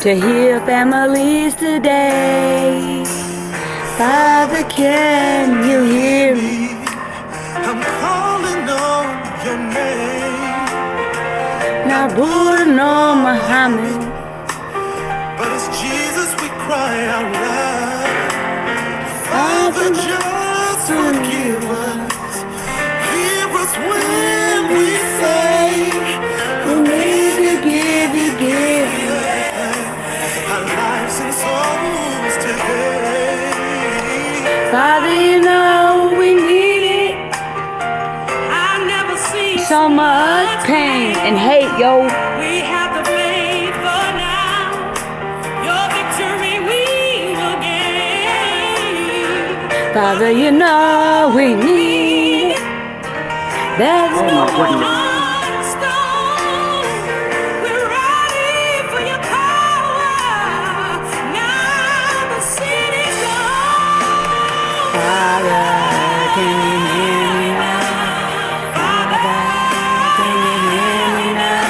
to heal families today. Father, can you hear me? I'm calling on your name. Now Buddha, no Muhammad. But it's Jesus we cry out loud. Father, just forgive us. Hear us when we say we need to give our lives and souls today. Father, you know we need it. I've never seen So much pain and hate, yo. we have the faith for now. Your victory we will gain. Father, you know we need it. There's No no heart of stone. We're ready for your power. Now the city's gone. Father, can you hear me now? Father, can you hear me now?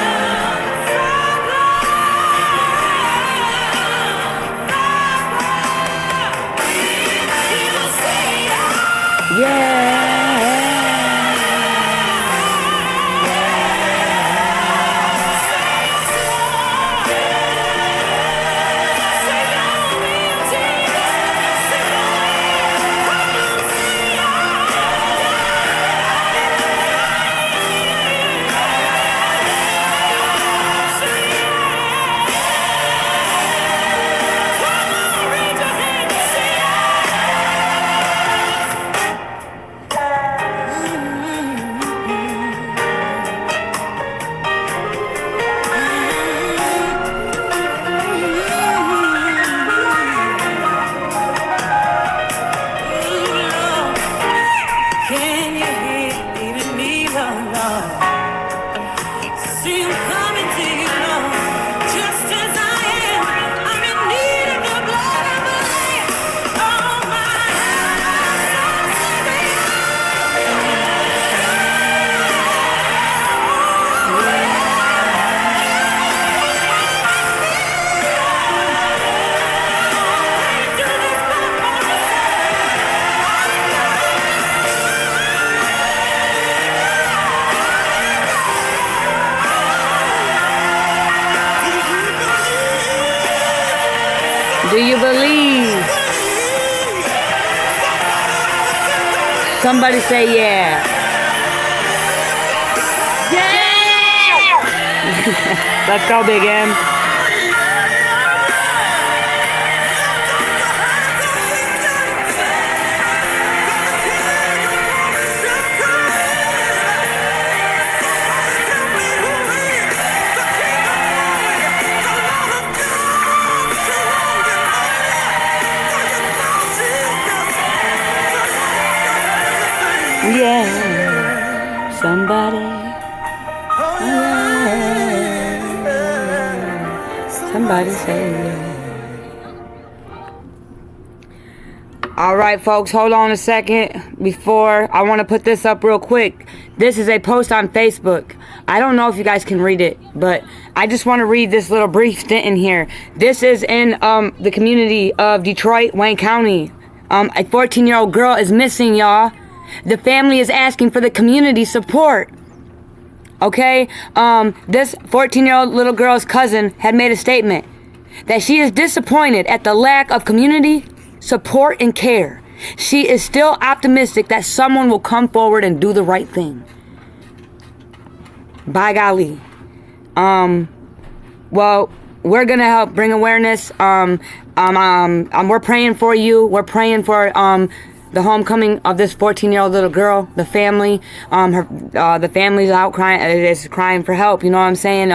Yeah. Can you hear even me, Lord? See I'm coming to you, Lord. Just as I am, I'm in need of your blood and the Lamb. Oh, my Do you believe? Somebody say yeah. Yeah! Let's go, Big M. Yeah. Somebody. Somebody say yeah. All right, folks, hold on a second. Before I want to put this up real quick. This is a post on Facebook. I don't know if you guys can read it, but I just want to read this little brief stint in here. This is in the community of Detroit, Wayne County. A 14-year-old girl is missing, y'all. The family is asking for the community support. Okay? This 14-year-old little girl's cousin had made a statement that she is disappointed at the lack of community support and care. She is still optimistic that someone will come forward and do the right thing. By golly. Well, we're gonna help bring awareness. We're praying for you. We're praying for the homecoming of this 14-year-old little girl. The family, the family's out crying, is crying for help. You know what I'm saying?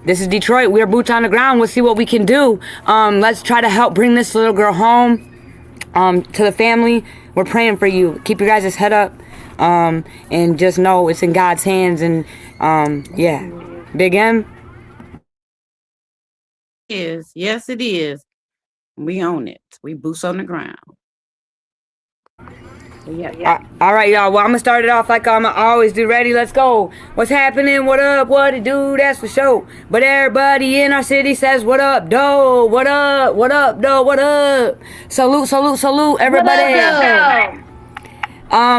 This is Detroit. We're boots on the ground. We'll see what we can do. Let's try to help bring this little girl home. To the family, we're praying for you. Keep your guys' head up, and just know it's in God's hands. And yeah, Big M. Yes, it is. We own it. We boots on the ground. All right, y'all. Well, I'm gonna start it off like I always do. Ready? Let's go. What's happening? What up? What it do? That's the show. But everybody in our city says, "What up, doe? What up? What up, doe? What up?" Salute, salute, salute, everybody.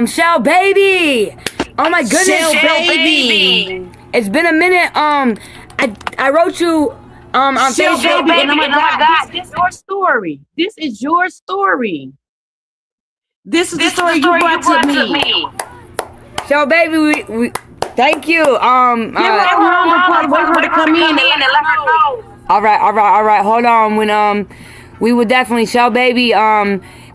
Shell baby. Oh my goodness, Shell baby. It's been a minute. I wrote you on Shell Facebook. baby, and oh my God, this is your story. This is your story. This is the story you brought to me. Shell baby, we thank you. Give her a round of applause. Wait for her to come in and let her know. All right. Hold on. When we would definitely Shell baby.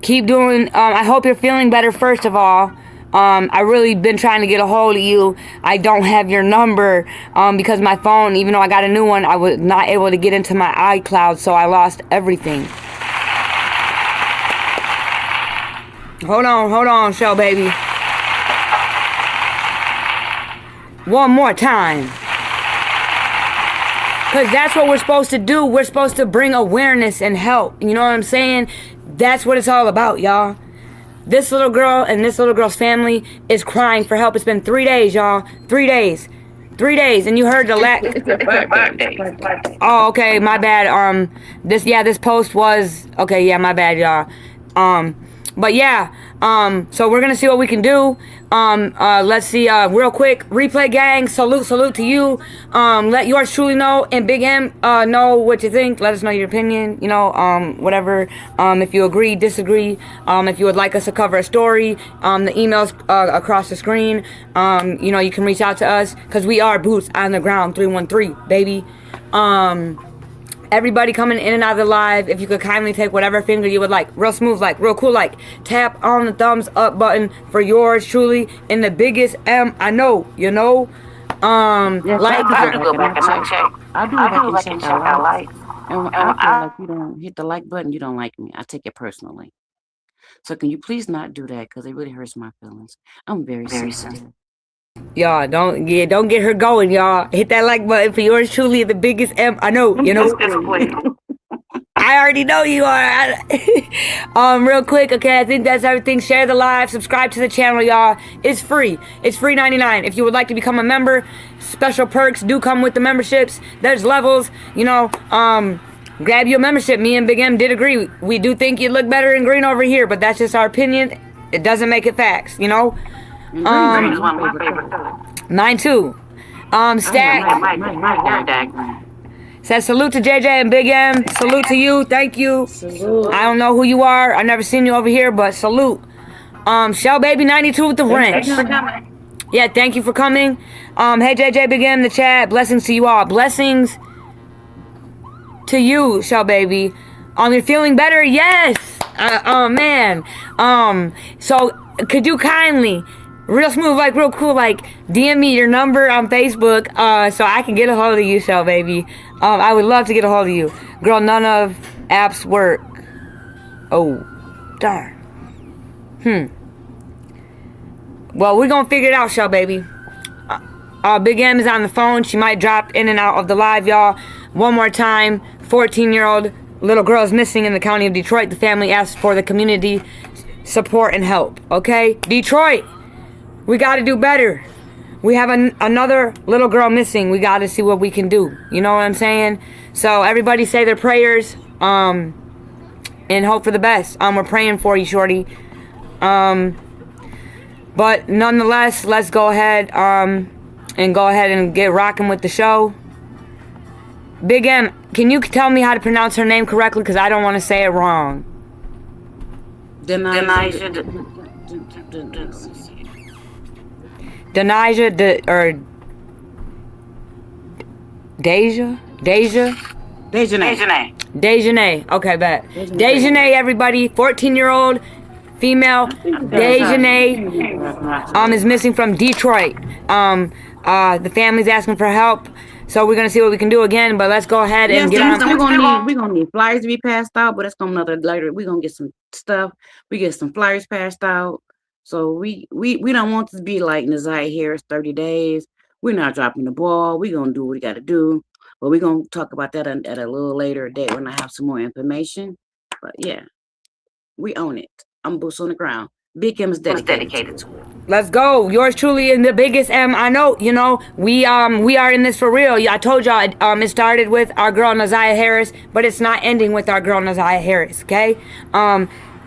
Keep doing. I hope you're feeling better. First of all, I really been trying to get a hold of you. I don't have your number because my phone, even though I got a new one, I was not able to get into my iCloud, so I lost everything. Hold on, Shell baby. One more time. Because that's what we're supposed to do. We're supposed to bring awareness and help. You know what I'm saying? That's what it's all about, y'all. This little girl and this little girl's family is crying for help. It's been 3 days, y'all. 3 days. 3 days. And you heard the It's a birthday. Oh, okay, my bad. This post was okay, yeah, my bad, y'all. But yeah, so we're gonna see what we can do. Let's see, real quick, replay gang, salute to you. Let yours truly know and Big M know what you think. Let us know your opinion, you know, whatever. If you agree, disagree, if you would like us to cover a story, the emails across the screen. You know, you can reach out to us because we are Boots on the Ground 313, baby. Everybody coming in and out of the live, if you could kindly take whatever finger you would like, real smooth, like real cool, like tap on the thumbs up button for yours truly in the biggest M I know, you know. Yes, like I have to go back and check. I do like and check our likes. And when I feel like you don't hit the like button, you don't like me. I take it personally. So can you please not do that because it really hurts my feelings. I'm very sensitive. y'all, don't get her going, y'all. Hit that like button for yours truly the biggest M I know, you know. I already know you are. Real quick, okay, I think that's everything. Share the live, subscribe to the channel, y'all. It's free. It's free 99. If you would like to become a member, special perks do come with the memberships. There's levels, you know. Grab your membership. Me and Big M did agree. We do think you look better in green over here, but that's just our opinion. It doesn't make it facts, you know. Green is one of my favorite colors. Mine too. Stack says salute to JJ and Big M. Salute to you. Thank you. Salute. I don't know who you are. I never seen you over here, but salute. Shell Baby 92 with the wrench. Yeah, thank you for coming. Hey JJ, Big M, the chat. Blessings to you all. Blessings to you, Shell Baby. You're feeling better? Yes. Oh man. So could you kindly, real smooth, like real cool, like DM me your number on Facebook, so I can get a hold of you, Shell Baby. I would love to get a hold of you, girl. None of apps work. Oh, darn. Well, we're gonna figure it out, Shell Baby. Big M is on the phone. She might drop in and out of the live, y'all. One more time. 14-year-old little girl is missing in the county of Detroit. The family asks for the community support and help. Okay, Detroit, we got to do better. We have another little girl missing. We got to see what we can do. You know what I'm saying? So everybody say their prayers, and hope for the best. We're praying for you, shorty. But nonetheless, let's go ahead, and go ahead and get rocking with the show. Big M, can you tell me how to pronounce her name correctly? Because I don't want to say it wrong. Denija, Dejanay. Okay, bet. Dejanay, everybody. 14-year-old female. Dejanay is missing from Detroit. The family's asking for help. So we're gonna see what we can do again, but let's go ahead and get on. We're gonna need flyers to be passed out, but that's gonna another later. We're gonna get some stuff. We get some flyers passed out. So we don't want this to be like Naziah Harris 30 days. We're not dropping the ball. We're gonna do what we gotta do. But we're gonna talk about that at a little later date when I have some more information. But yeah, we own it. I'm Boots on the Ground. Big M is dedicated to it. Let's go. Yours truly in the biggest M. I know, you know, we are in this for real. I told y'all it started with our girl Naziah Harris, but it's not ending with our girl Naziah Harris, okay?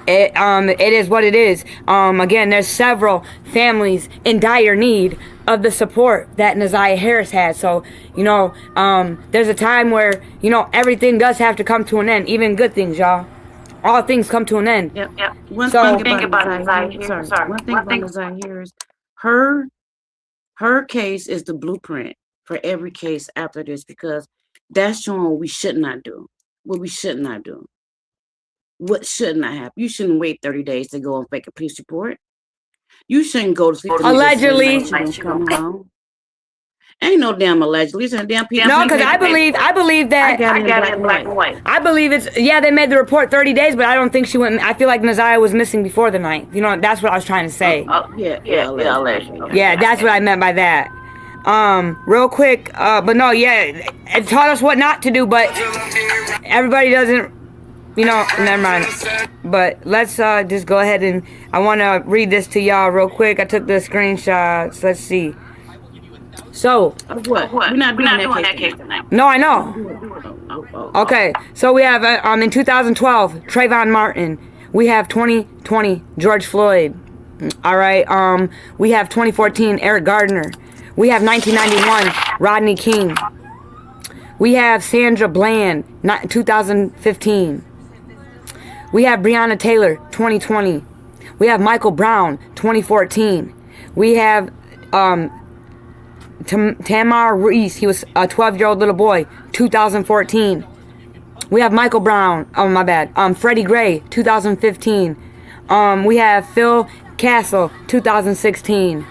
It is what it is. Again, there's several families in dire need of the support that Naziah Harris had. So, you know, there's a time where, you know, everything does have to come to an end, even good things, y'all. All things come to an end. Yep. One thing about Naziah Harris, her case is the blueprint for every case after this, because that's showing what we should not do. What we should not do. What should not happen. You shouldn't wait 30 days to go and fake a police report. You shouldn't go to sleep. Allegedly. Ain't no damn allegedly. It's a damn piece. No, because I believe that. I got it in black and white. I believe it's, yeah, they made the report 30 days, but I don't think she went. I feel like Naziah was missing before the 9th. You know, that's what I was trying to say. Allegedly. Yeah, that's what I meant by that. Real quick, but no, yeah, it taught us what not to do, but everybody doesn't, you know, never mind. But let's just go ahead and, I want to read this to y'all real quick. I took the screenshots. Let's see. So, what? We're not doing that case tonight. No, I know. Okay, so we have in 2012 Trayvon Martin. We have 2020 George Floyd. All right. We have 2014 Eric Gardner. We have 1991 Rodney King. We have Sandra Bland 2015. We have Breonna Taylor 2020. We have Michael Brown 2014. We have Tamar Reese, he was a 12-year-old little boy, 2014. We have Michael Brown, oh my bad, Freddie Gray, 2015. We have Phil Castle, 2016.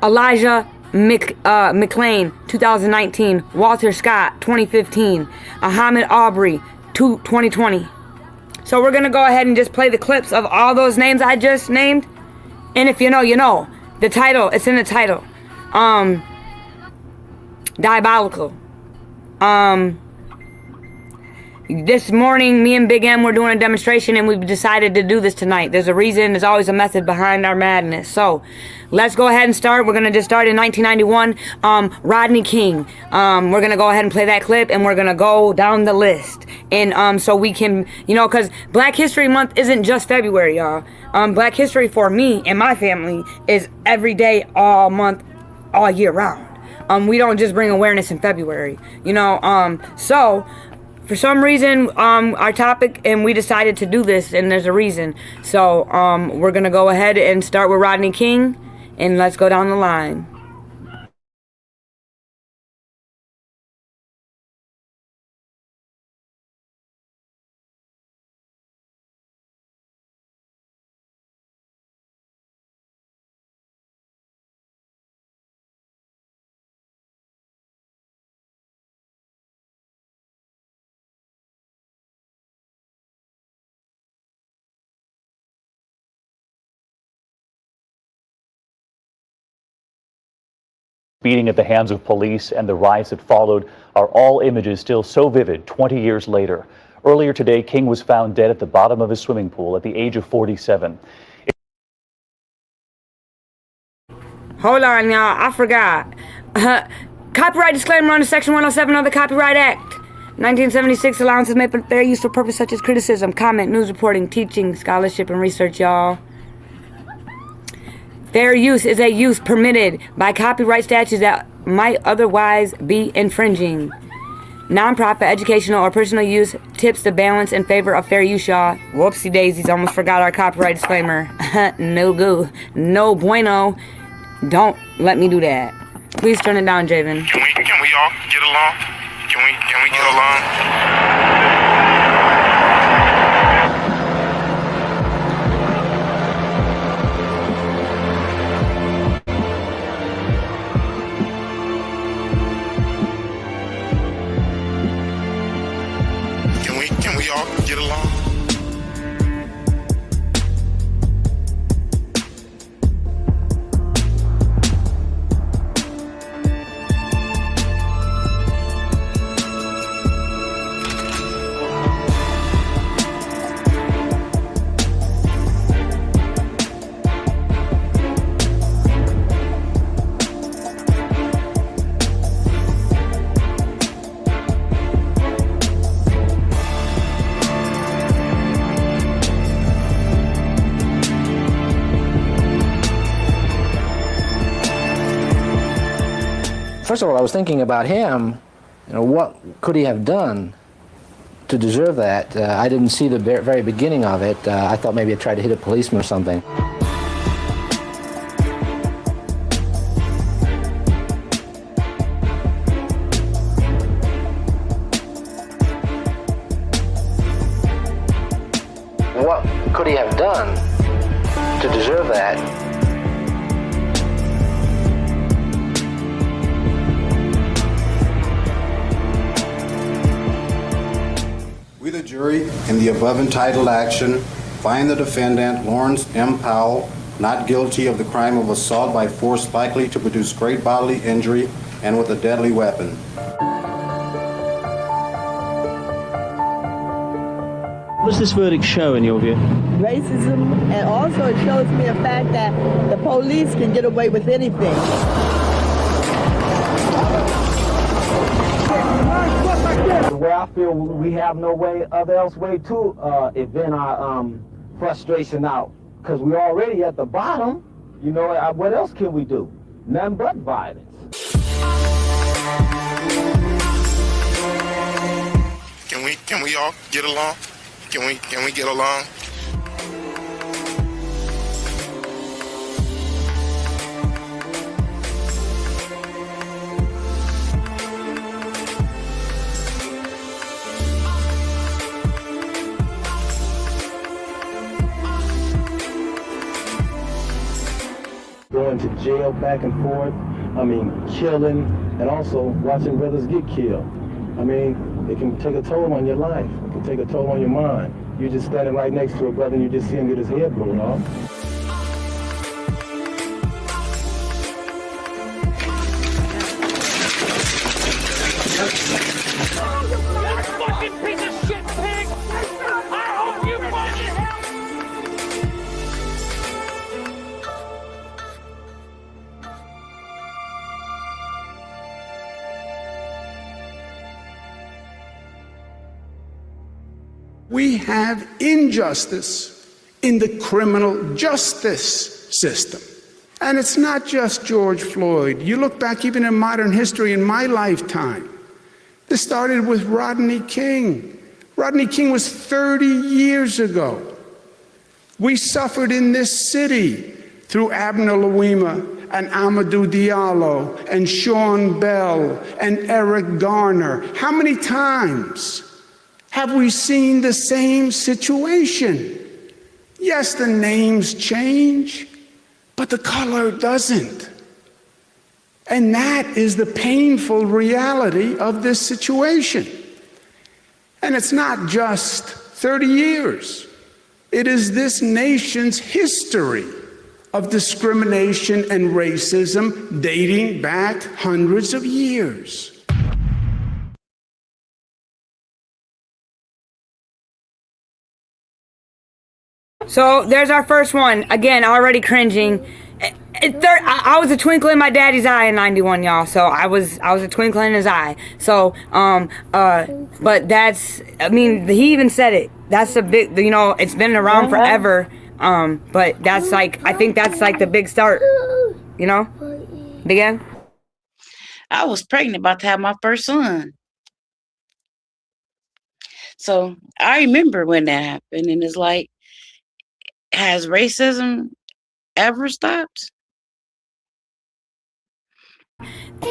Elijah McClain, 2019. Walter Scott, 2015. Ahmaud Arbery, 2020. So we're gonna go ahead and just play the clips of all those names I just named. And if you know, you know. The title, it's in the title. Diabolical. This morning, me and Big M were doing a demonstration, and we've decided to do this tonight. There's a reason, there's always a method behind our madness. So, let's go ahead and start. We're going to just start in 1991. Rodney King. We're going to go ahead and play that clip, and we're going to go down the list. And so we can, you know, because Black History Month isn't just February, y'all. Black History for me and my family is every day, all month, all year round. We don't just bring awareness in February, you know. So for some reason, our topic, and we decided to do this, and there's a reason. So we're gonna go ahead and start with Rodney King, and let's go down the line. Beating at the hands of police and the riots that followed are all images still so vivid 20 years later. Earlier today, King was found dead at the bottom of his swimming pool at the age of 47. Hold on, y'all. I forgot. Copyright disclaimer under Section 107 of the Copyright Act. 1976 allowances made for fair use for purpose such as criticism, comment, news reporting, teaching, scholarship, and research, y'all. Fair use is a use permitted by copyright statutes that might otherwise be infringing. Nonprofit, educational, or personal use tips the balance in favor of fair use, y'all. Whoopsie daisies, almost forgot our copyright disclaimer. No go. No bueno. Don't let me do that. Please turn it down, Javen. Can we all get along? Can we get along? Can we all get along? First of all, I was thinking about him. What could he have done to deserve that? I didn't see the very beginning of it. I thought maybe he tried to hit a policeman or something. What could he have done to deserve that? We, the jury, in the above entitled action, find the defendant, Lawrence M. Powell, not guilty of the crime of assault by force likely to produce great bodily injury and with a deadly weapon. What does this verdict show in your view? Racism, and also it shows me the fact that the police can get away with anything. Where I feel we have no other else way to event our frustration out, because we're already at the bottom. What else can we do? Nothing but violence. Can we all get along? Can we get along? Going to jail back and forth, killing, and also watching brothers get killed. It can take a toll on your life. It can take a toll on your mind. You're just standing right next to a brother and you just see him get his head blown off. We have injustice in the criminal justice system. And it's not just George Floyd. You look back even in modern history in my lifetime. This started with Rodney King. Rodney King was 30 years ago. We suffered in this city through Abner Louima and Amadou Diallo and Sean Bell and Eric Garner. How many times have we seen the same situation? Yes, the names change, but the color doesn't. And that is the painful reality of this situation. And it's not just 30 years. It is this nation's history of discrimination and racism dating back hundreds of years. So there's our first one. Again, already cringing. I was a twinkle in my daddy's eye in '91, y'all. So I was a twinkle in his eye. So but that's, he even said it. That's a big, it's been around forever. But that's like, I think that's like the big start. Big N? I was pregnant, about to have my first son. So I remember when that happened, and it's like, has racism ever stopped?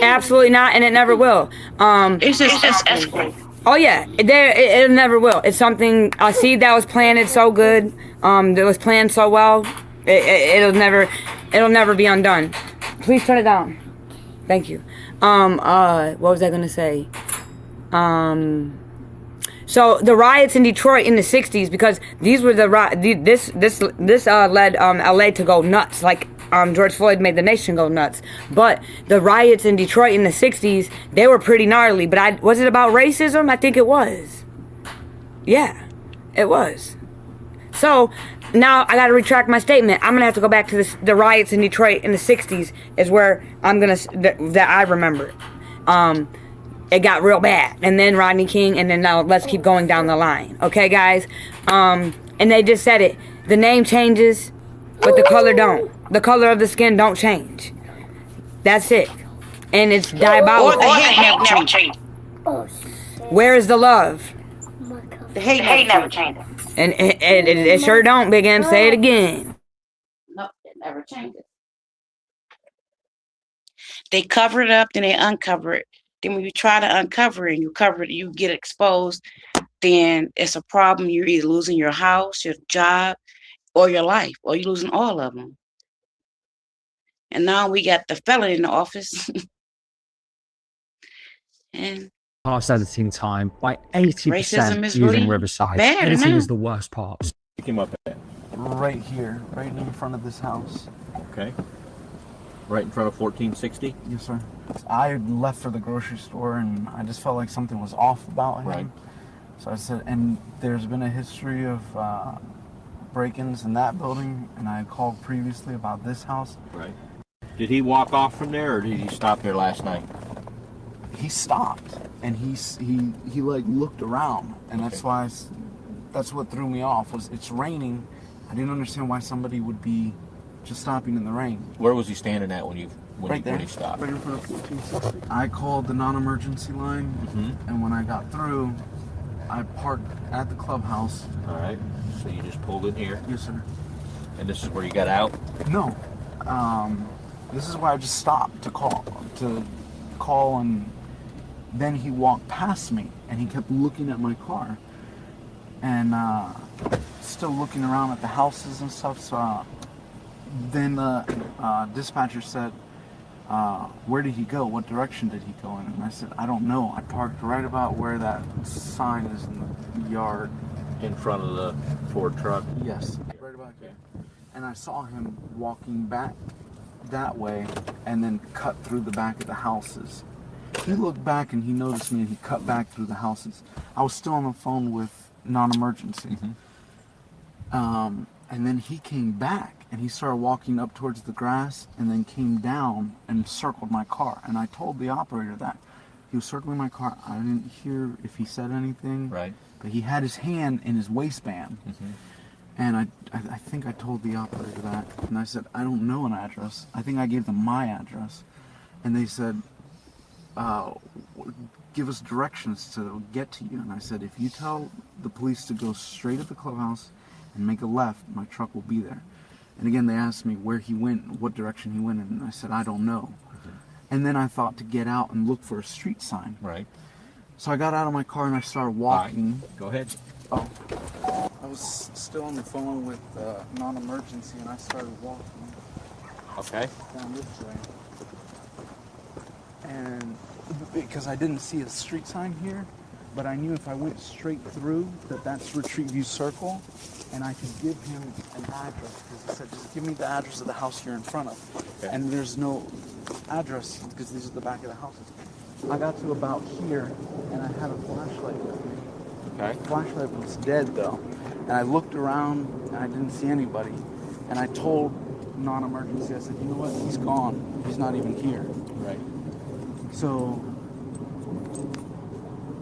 Absolutely not, and it never will. It's just escalating. Oh yeah, it never will. It's something, a seed that was planted so good, that was planned so well, it'll never be undone. Please turn it down. Thank you. What was I gonna say? So the riots in Detroit in the '60s, because these were this led LA to go nuts. Like George Floyd made the nation go nuts. But the riots in Detroit in the '60s, they were pretty gnarly. But was it about racism? I think it was. Yeah, it was. So now I got to retract my statement. I'm gonna have to go back to the riots in Detroit in the '60s is where that I remember it. It got real bad, and then Rodney King, and then now let's keep going down the line, okay, guys? And they just said it. The name changes, but the color don't. The color of the skin don't change. That's it. and it's diabolical. Or the hate never changes. Where is the love? The hate never changes. And it sure don't, Big M. Say it again. No, it never changes. They cover it up, then they uncover it. Then when you try to uncover it and you cover it, you get exposed, then it's a problem. You're either losing your house, your job, or your life, or you're losing all of them. And now we got the felon in the office. And past editing time by 80% racism is using really Riverside. bad Editing now. is the worst part. Pick him up at. Right here, right in front of this house. Okay. Right in front of 1460? Yes, sir. I left for the grocery store and I just felt like something was off about him. Right. So I said, and there's been a history of break-ins in that building, and I had called previously about this house. Right. Did he walk off from there, or did he stop there last night? He stopped, and he like looked around, and that's why that's what threw me off. Was it's raining. I didn't understand why somebody would be just stopping in the rain. Where was he standing at when he stopped? Right in front of 1460. I called the non-emergency line, and when I got through, I parked at the clubhouse. All right. So you just pulled in here? Yes, sir. And this is where you got out? No. This is where I just stopped to call, and then he walked past me, and he kept looking at my car, and still looking around at the houses and stuff. So then the dispatcher said, where did he go? What direction did he go in? And I said, I don't know. I parked right about where that sign is in the yard. In front of the Ford truck? Yes, right about here. And I saw him walking back that way and then cut through the back of the houses. He looked back and he noticed me and he cut back through the houses. I was still on the phone with non-emergency. And then he came back and he started walking up towards the grass and then came down and circled my car. And I told the operator that. He was circling my car. I didn't hear if he said anything. Right. But he had his hand in his waistband. And I think I told the operator that. And I said, I don't know an address. I think I gave them my address. And they said, give us directions to get to you. And I said, if you tell the police to go straight at the clubhouse and make a left, my truck will be there. And again, they asked me where he went, what direction he went, and I said, I don't know. And then I thought to get out and look for a street sign. Right. So I got out of my car and I started walking. Right. Go ahead. Oh. I was still on the phone with non-emergency and I started walking. Okay. Down this way. And because I didn't see a street sign here, but I knew if I went straight through that's Retreat View Circle, and I could give him an address, because he said, just give me the address of the house you're in front of. Okay. And there's no address, because these are the back of the houses. I got to about here, and I had a flashlight with me. Okay. The flashlight was dead, though. And I looked around, and I didn't see anybody. And I told non-emergency, I said, you know what, he's gone. He's not even here. Right. So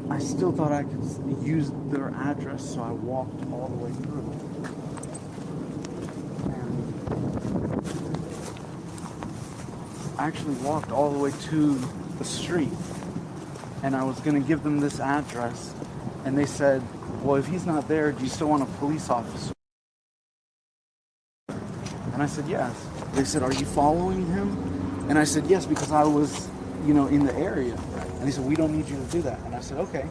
I still thought I could use their address, so I walked all the way through. And I actually walked all the way to the street, and I was going to give them this address, and they said, well, if he's not there, do you still want a police officer? And I said, yes. They said, are you following him? And I said, yes, because I was, in the area. And they said, we don't need you to do that. And I said, okay.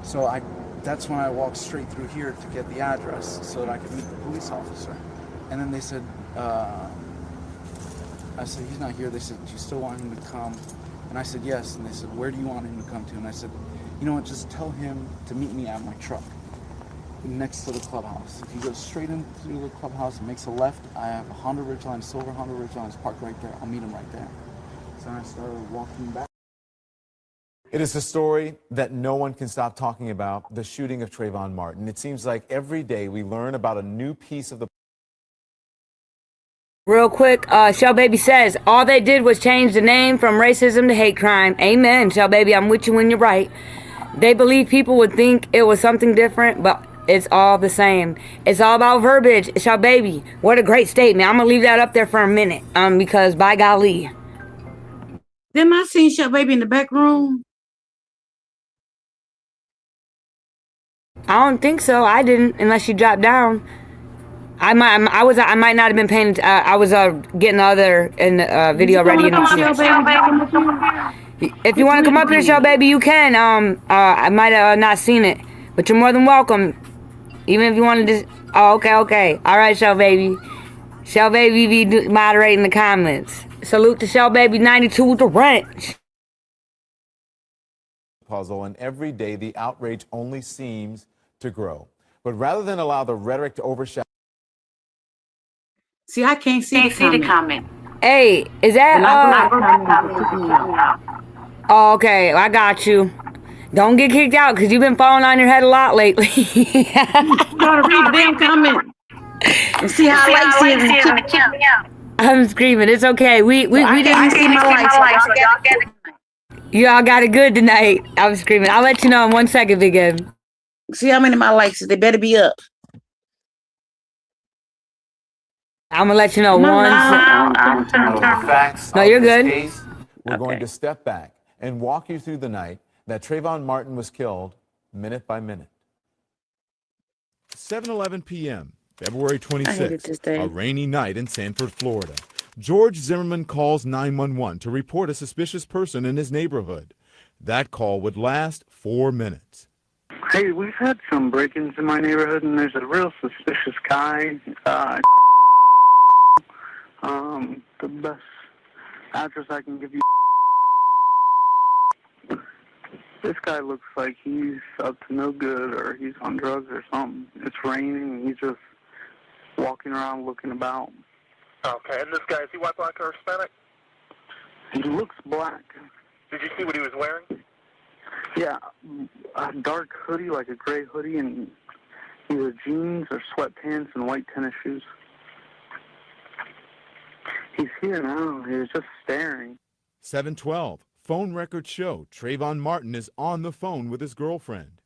So that's when I walked straight through here to get the address so that I could meet the police officer. And then they said, I said, he's not here. They said, do you still want him to come? And I said, yes. And they said, where do you want him to come to? And I said, you know what, just tell him to meet me at my truck next to the clubhouse. If he goes straight into the clubhouse and makes a left, I have a Honda Ridgeline, silver Honda Ridgeline is parked right there. I'll meet him right there. So I started walking back. It is a story that no one can stop talking about, the shooting of Trayvon Martin. It seems like every day we learn about a new piece of the... Real quick, Shell Baby says, all they did was change the name from racism to hate crime. Amen, Shell Baby, I'm with you when you're right. They believe people would think it was something different, but it's all the same. It's all about verbiage. Shell Baby, what a great statement. I'm going to leave that up there for a minute, because by golly. Didn't I see Shell Baby in the back room? I don't think so. I didn't, unless you dropped down. I might not have been paying. I was getting the other video ready. If you want to come up here, Shell Baby, you can. I might have not seen it, but you're more than welcome. Even if you want to just. Oh, okay. All right, Shell Baby. Shell Baby be moderating the comments. Salute to Shell Baby 92 with the wrench. Puzzle, and every day the outrage only seems to grow. But rather than allow the rhetoric to overshadow. See, I can't see the comment. Hey, is that Oh, okay, I got you. Don't get kicked out because you've been falling on your head a lot lately. You gotta read the damn comment and see how I like it. I'm screaming. It's okay. We didn't see my lights. Y'all got it good tonight. I'm screaming. I'll let you know in 1 second, Big M. See how many of my likes? They better be up. I'm gonna let you know Facts. No, you're good. Case, we're going to step back and walk you through the night that Trayvon Martin was killed, minute by minute. 7:11 p.m., February 26th, a rainy night in Sanford, Florida. George Zimmerman calls 911 to report a suspicious person in his neighborhood. That call would last 4 minutes. Hey, we've had some break-ins in my neighborhood, and there's a real suspicious guy. The best address I can give you. This guy looks like he's up to no good, or he's on drugs or something. It's raining, and he's just walking around looking about. Okay, and this guy, is he white, black, or Hispanic? He looks black. Did you see what he was wearing? Yeah, a dark hoodie, like a gray hoodie, and either jeans or sweatpants and white tennis shoes. He's here now. He was just staring. 7:12, phone records show Trayvon Martin is on the phone with his girlfriend.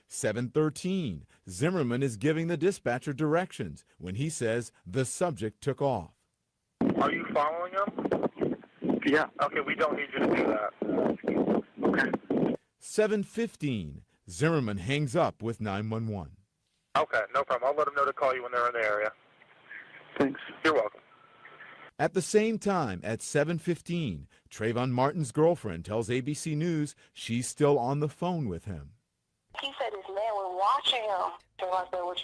7:13, Zimmerman is giving the dispatcher directions when he says the subject took off. Are you following him? Yeah. Okay, we don't need you to do that. Okay. 7:15, Zimmerman hangs up with 911. Okay, no problem. I'll let him know to call you when they're in the area. Thanks. You're welcome. At the same time, at 7:15, Trayvon Martin's girlfriend tells ABC News she's still on the phone with him. He said his man was watching him. So I said, what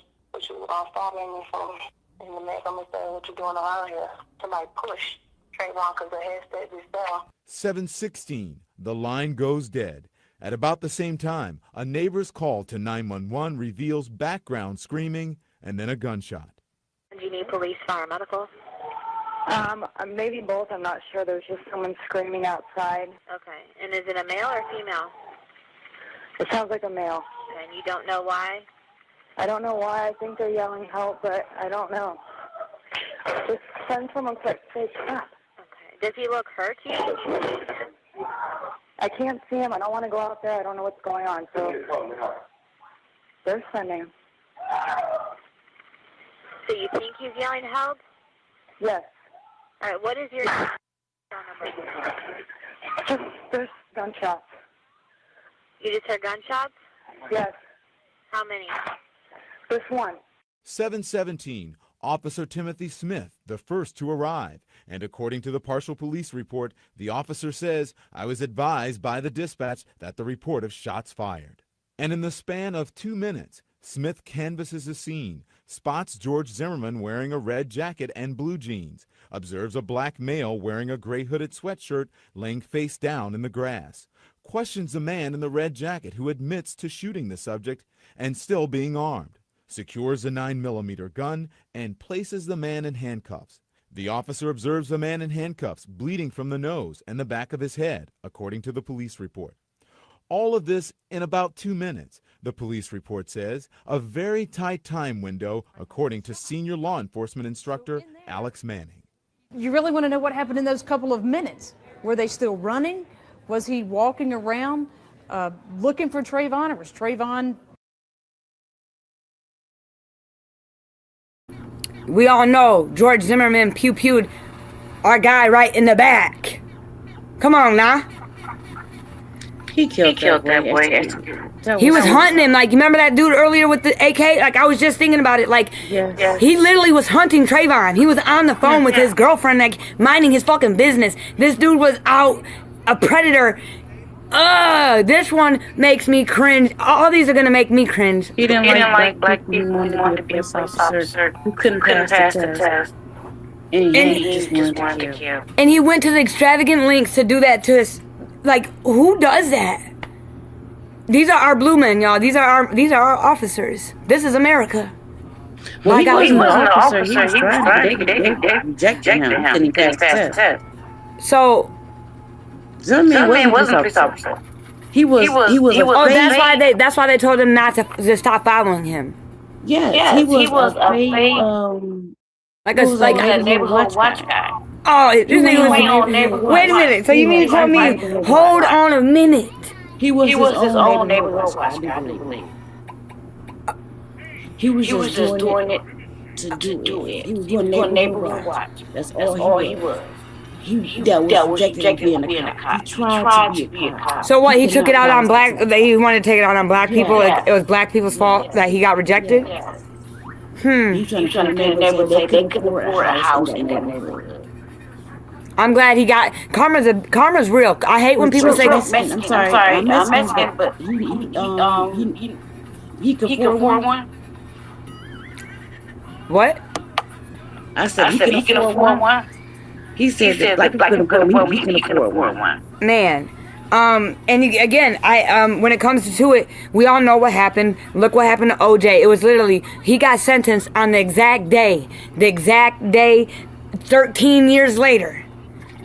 you following me from? And the man come and said, what you doing around here? Somebody push Trayvon because the head stead is down. 7:16, the line goes dead. At about the same time, a neighbor's call to 911 reveals background screaming and then a gunshot. Do you need police, fire, medical? Maybe both. I'm not sure. There's just someone screaming outside. Okay. And is it a male or female? It sounds like a male. And you don't know why? I don't know why. I think they're yelling help, but I don't know. Just send someone quick. Say stop. Okay. Does he look hurt to you? I can't see him. I don't want to go out there. I don't know what's going on. So they're sending. So you think he's yelling help? Yes. All right. What is your phone number? Just there's gunshots. You just heard gunshots? Yes. How many? This one. 7:17, Officer Timothy Smith, the first to arrive. And according to the partial police report, the officer says, I was advised by the dispatch that the report of shots fired. And in the span of 2 minutes, Smith canvasses the scene, spots George Zimmerman wearing a red jacket and blue jeans, observes a black male wearing a gray hooded sweatshirt laying face down in the grass, questions the man in the red jacket who admits to shooting the subject and still being armed, secures a 9mm gun, and places the man in handcuffs. The officer observes the man in handcuffs bleeding from the nose and the back of his head, according to the police report. All of this in about 2 minutes, the police report says, a very tight time window, according to senior law enforcement instructor Alex Manning. You really want to know what happened in those couple of minutes? Were they still running? Was he walking around looking for Trayvon, or was Trayvon? We all know George Zimmerman pew-pewed our guy right in the back. Come on now. He killed that boy. He was hunting him. Like, you remember that dude earlier with the AK? Like, I was just thinking about it. Like, Yes. he literally was hunting Trayvon. He was on the phone with his girlfriend, like, minding his fucking business. This dude was out, a predator. This one makes me cringe. All these are gonna make me cringe. He didn't like black people who wanted to be a police officer who couldn't pass the test. And he just wanted to kill. And he went to the extravagant lengths to do that to us. Like, who does that? These are our blue men, y'all. These are our officers. This is America. Well, Like, he wasn't an officer. He was trying to. They rejected him. Couldn't he pass the test? So, Zimmerman wasn't a police officer. He was. that's why they told him not to stop following him. Yes, he was a fake, like a neighborhood watch guy. Oh, this nigga was. Wait a minute. So you mean to tell me? Hold on a minute. He was his own neighborhood watch guy. He was just doing it to do it. He was doing neighborhood watch. That's all he was. That was rejected from being a cop. He tried to be a cop. So what? He took it out on black. He wanted to take it out on black people. Like, it was black people's fault that he got rejected. He trying to make a neighborhood say they couldn't afford a house in that neighborhood. I'm glad he got karma's real. I hate when people say this. I'm sorry, I'm Mexican, but he could afford one. What? I said he can afford one. He said that black people couldn't afford one. He can afford one. Man. And again, when it comes to it, we all know what happened. Look what happened to OJ. It was literally, he got sentenced on the exact day, 13 years later.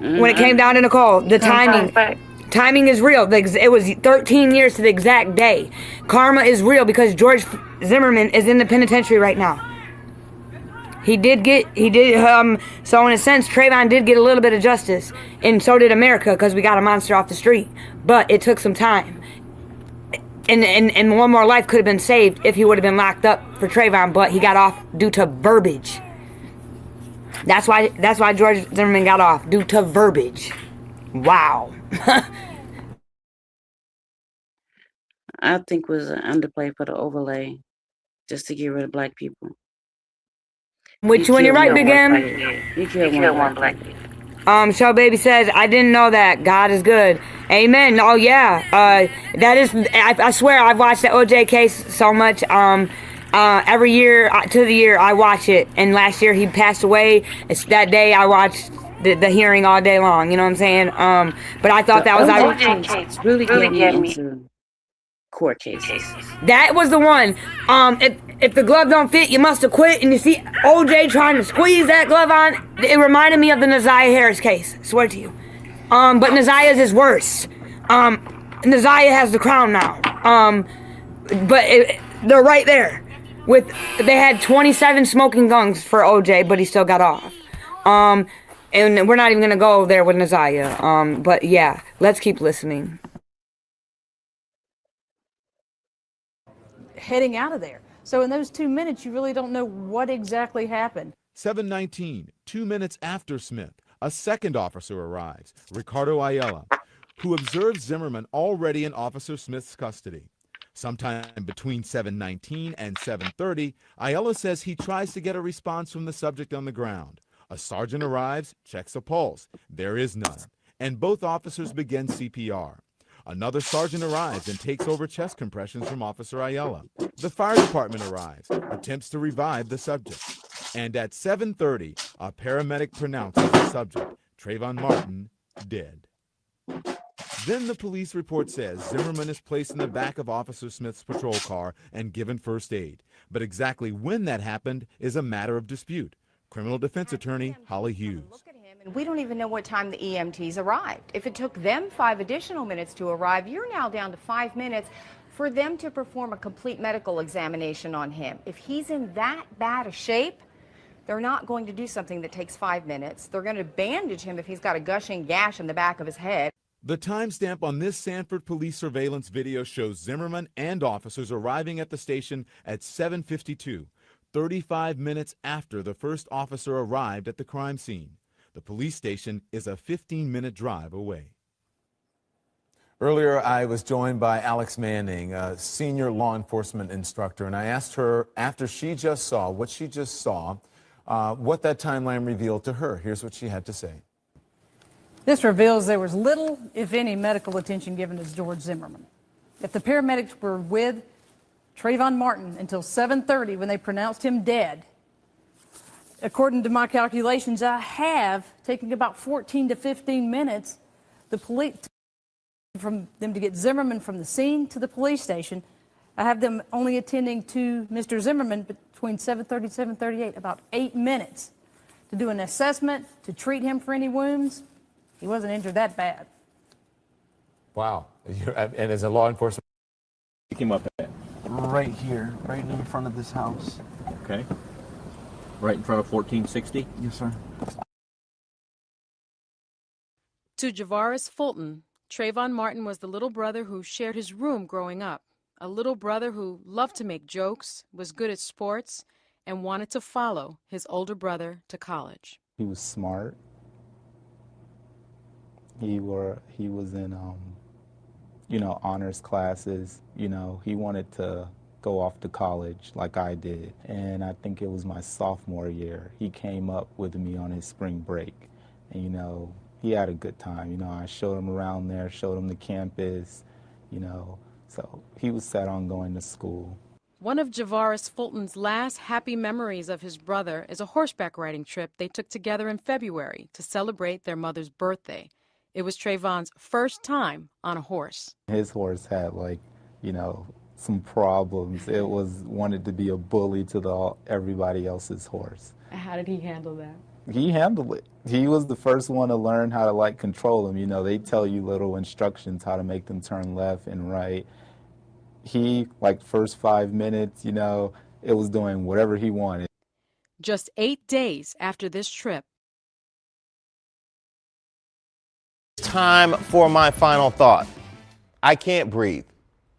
When it came down to Nicole, the timing is real. It was 13 years to the exact day. Karma is real because George Zimmerman is in the penitentiary right now. So in a sense, Trayvon did get a little bit of justice, and so did America, because we got a monster off the street. But it took some time. And one more life could have been saved if he would have been locked up for Trayvon, but he got off due to verbiage. That's why George Zimmerman got off, due to verbiage. Wow. I think was an underplay for the overlay, just to get rid of black people. Which when you're right, Big M. He killed one black people. Show Baby says, I didn't know that. God is good. Amen. Oh yeah. That is, I swear I've watched the OJ case so much. Every year to the year I watch it, and last year he passed away. It's that day I watched the hearing all day long. You know what I'm saying? But I thought that was OJ case really get me into court cases. That was the one. If the glove don't fit, you must have quit. And you see OJ trying to squeeze that glove on. It reminded me of the Naziah Harris case. I swear to you. But Naziah's is worse. Naziah has the crown now. But they're right there. They had 27 smoking guns for OJ, but he still got off. And we're not even gonna go there with Naziah. But yeah, let's keep listening. Heading out of there. So in those 2 minutes, you really don't know what exactly happened. 7:19, 2 minutes after Smith, a second officer arrives, Ricardo Ayala, who observes Zimmerman already in Officer Smith's custody. Sometime between 7:19 and 7:30, Ayala says he tries to get a response from the subject on the ground. A sergeant arrives, checks a pulse. There is none. And both officers begin CPR. Another sergeant arrives and takes over chest compressions from Officer Ayala. The fire department arrives, attempts to revive the subject. And at 7:30, a paramedic pronounces the subject, Trayvon Martin, dead. Then the police report says Zimmerman is placed in the back of Officer Smith's patrol car and given first aid. But exactly when that happened is a matter of dispute. Criminal defense attorney Holly Hughes. And we don't even know what time the EMTs arrived. If it took them 5 additional minutes to arrive, you're now down to 5 minutes for them to perform a complete medical examination on him. If he's in that bad a shape, they're not going to do something that takes 5 minutes. They're going to bandage him if he's got a gushing gash in the back of his head. The timestamp on this Sanford police surveillance video shows Zimmerman and officers arriving at the station at 7:52, 35 minutes after the first officer arrived at the crime scene. The police station is a 15-minute drive away. Earlier, I was joined by Alex Manning, a senior law enforcement instructor, and I asked her, after she just saw what she just saw, what that timeline revealed to her. Here's what she had to say. This reveals there was little, if any, medical attention given to George Zimmerman. If the paramedics were with Trayvon Martin until 7:30 when they pronounced him dead, according to my calculations, I have taken about 14 to 15 minutes the police from them to get Zimmerman from the scene to the police station. I have them only attending to Mr. Zimmerman between 7:30 and 7:38, about 8 minutes to do an assessment, to treat him for any wounds. He wasn't injured that bad. Wow. And as a law enforcement... Pick him up at? Right here, right in front of this house. Okay. Right in front of 1460? Yes, sir. To Javaris Fulton, Trayvon Martin was the little brother who shared his room growing up. A little brother who loved to make jokes, was good at sports, and wanted to follow his older brother to college. He was smart. He was in, honors classes. He wanted to go off to college like I did. And I think it was my sophomore year. He came up with me on his spring break. And, he had a good time. I showed him around there, showed him the campus, so he was set on going to school. One of Javaris Fulton's last happy memories of his brother is a horseback riding trip they took together in February to celebrate their mother's birthday. It was Trayvon's first time on a horse. His horse had, some problems. It wanted to be a bully to everybody else's horse. How did he handle that? He handled it. He was the first one to learn how to control them. They tell you little instructions how to make them turn left and right. He, first 5 minutes, it was doing whatever he wanted. Just 8 days after this trip. Time for my final thought. I can't breathe.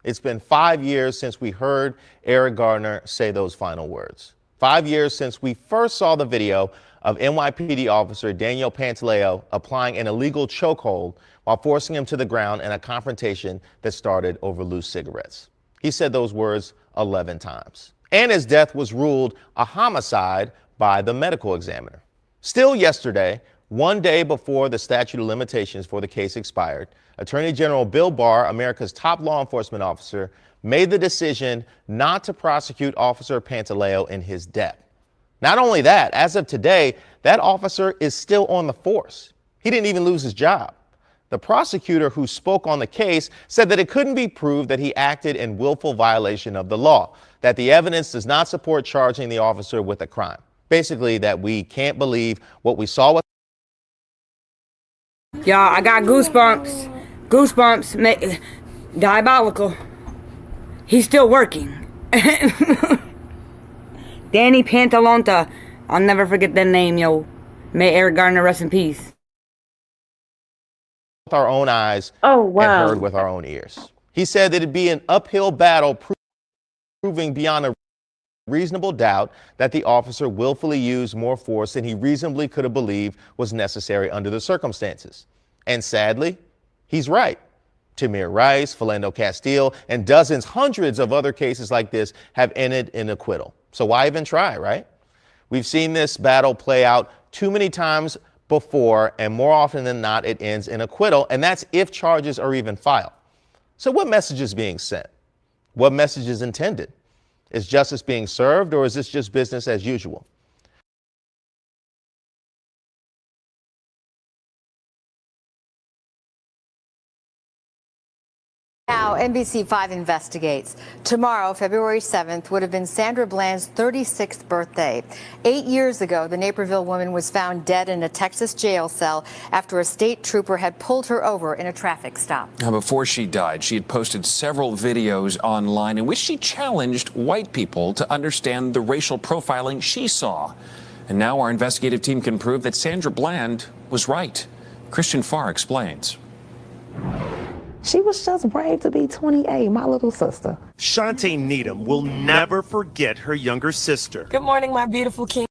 It's been 5 years since we heard Eric Gardner say those final words. 5 years since we first saw the video of NYPD officer Daniel Pantaleo applying an illegal chokehold while forcing him to the ground in a confrontation that started over loose cigarettes. He said those words 11 times. And his death was ruled a homicide by the medical examiner. Still yesterday, one day before the statute of limitations for the case expired, Attorney General Bill Barr, America's top law enforcement officer, made the decision not to prosecute Officer Pantaleo in his death. Not only that, as of today, that officer is still on the force. He didn't even lose his job. The prosecutor who spoke on the case said that it couldn't be proved that he acted in willful violation of the law, that the evidence does not support charging the officer with a crime. Basically, that we can't believe what we saw with. Y'all, I got goosebumps. Goosebumps. Diabolical. He's still working. Danny Pantalonta. I'll never forget that name, yo. May Eric Gardner rest in peace. With our own eyes wow. and heard with our own ears. He said that it'd be an uphill battle proving beyond a reasonable doubt that the officer willfully used more force than he reasonably could have believed was necessary under the circumstances. And sadly, he's right. Tamir Rice, Philando Castile, and dozens, hundreds of other cases like this have ended in acquittal. So why even try, right? We've seen this battle play out too many times before, and more often than not, it ends in acquittal, and that's if charges are even filed. So what message is being sent? What message is intended? Is justice being served, or is this just business as usual? Now, NBC5 investigates. Tomorrow, February 7th, would have been Sandra Bland's 36th birthday. 8 years ago, the Naperville woman was found dead in a Texas jail cell after a state trooper had pulled her over in a traffic stop. Now, before she died, she had posted several videos online in which she challenged white people to understand the racial profiling she saw. And now our investigative team can prove that Sandra Bland was right. Christian Farr explains. She was just brave to be 28, my little sister. Shantae Needham will never forget her younger sister. Good morning, my beautiful king.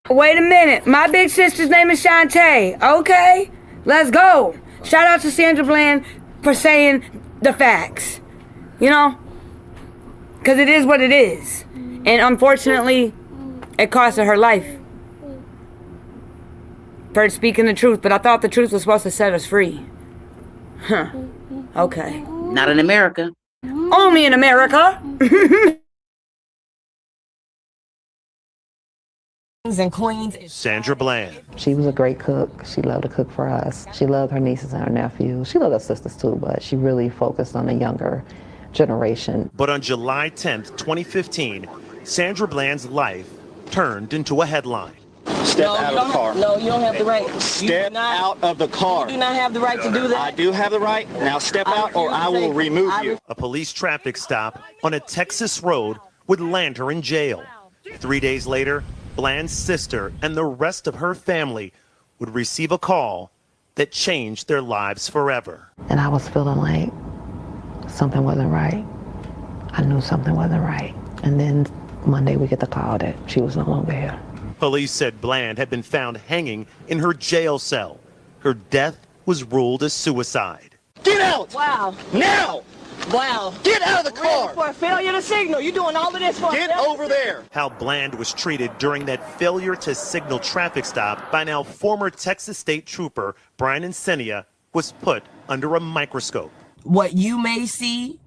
Wait a minute. My big sister's name is Shantae. Okay, let's go. Shout out to Sandra Bland for saying the facts. You know? Because it is what it is. And unfortunately, it cost her life for speaking the truth. But I thought the truth was supposed to set us free. Huh. Okay. Not in America. Only in America. And Queens. Sandra Bland. She was a great cook. She loved to cook for us. She loved her nieces and her nephews. She loved her sisters too, but she really focused on the younger generation. But on July 10th, 2015, Sandra Bland's life turned into a headline. Step out of the car. No, you don't have the right. Step out of the car. You do not have the right to do that. I do have the right. Now step out or I will remove you. A police traffic stop on a Texas road would land her in jail. 3 days later, Bland's sister and the rest of her family would receive a call that changed their lives forever. And I was feeling like something wasn't right. I knew something wasn't right. And then Monday we get the call that she was no longer here. Police said Bland had been found hanging in her jail cell. Her death was ruled as suicide. Get out! Wow. Now! Wow. Get out of the car! For a failure to signal. You're doing all of this for Get over there! How Bland was treated during that failure to signal traffic stop by now former Texas State Trooper Brian Encenia was put under a microscope. What you may see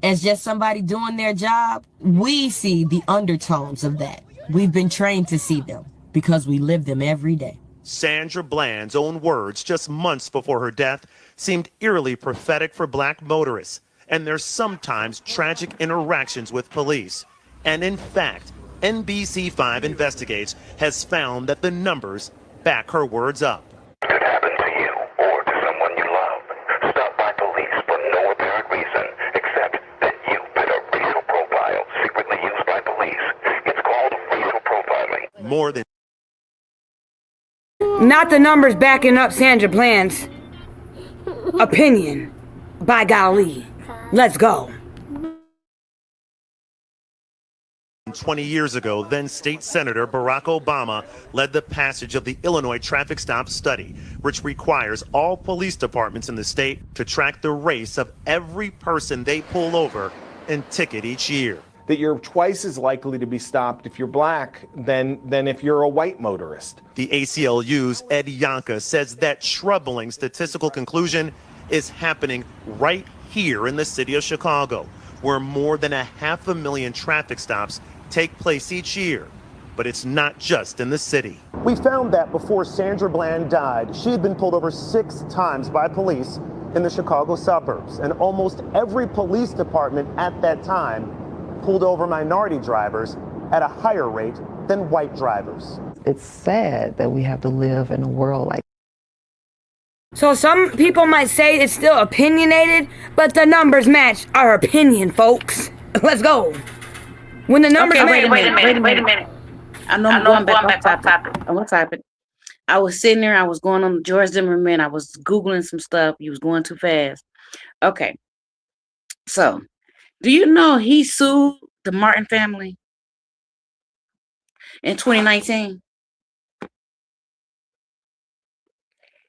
as just somebody doing their job, we see the undertones of that. We've been trained to see them because we live them every day. Sandra Bland's own words just months before her death seemed eerily prophetic for black motorists and their sometimes tragic interactions with police. And in fact, NBC5 Investigates has found that the numbers back her words up. If it happened to you or to someone you love, stopped by police for no apparent reason except that you fit a racial profile secretly used by police. It's called racial profiling. More than Not the numbers backing up Sandra Bland's opinion. By golly. Let's go. 20 years ago, then State Senator Barack Obama led the passage of the Illinois Traffic Stop Study, which requires all police departments in the state to track the race of every person they pull over and ticket each year. That you're twice as likely to be stopped if you're black than if you're a white motorist. The ACLU's Ed Yonka says that troubling statistical conclusion is happening right here in the city of Chicago, where more than 500,000 traffic stops take place each year. But it's not just in the city. We found that before Sandra Bland died, she had been pulled over 6 times by police in the Chicago suburbs. And almost every police department at that time pulled over minority drivers at a higher rate than white drivers. It's sad that we have to live in a world like So some people might say it's still opinionated, but the numbers match our opinion, folks. Let's go. When the numbers Okay, match. wait a minute. I know I'm going back on topic. I want topic. I was sitting there, I was going on George Zimmerman, I was Googling some stuff. You was going too fast. Okay. So, do you know he sued the Martin family in 2019?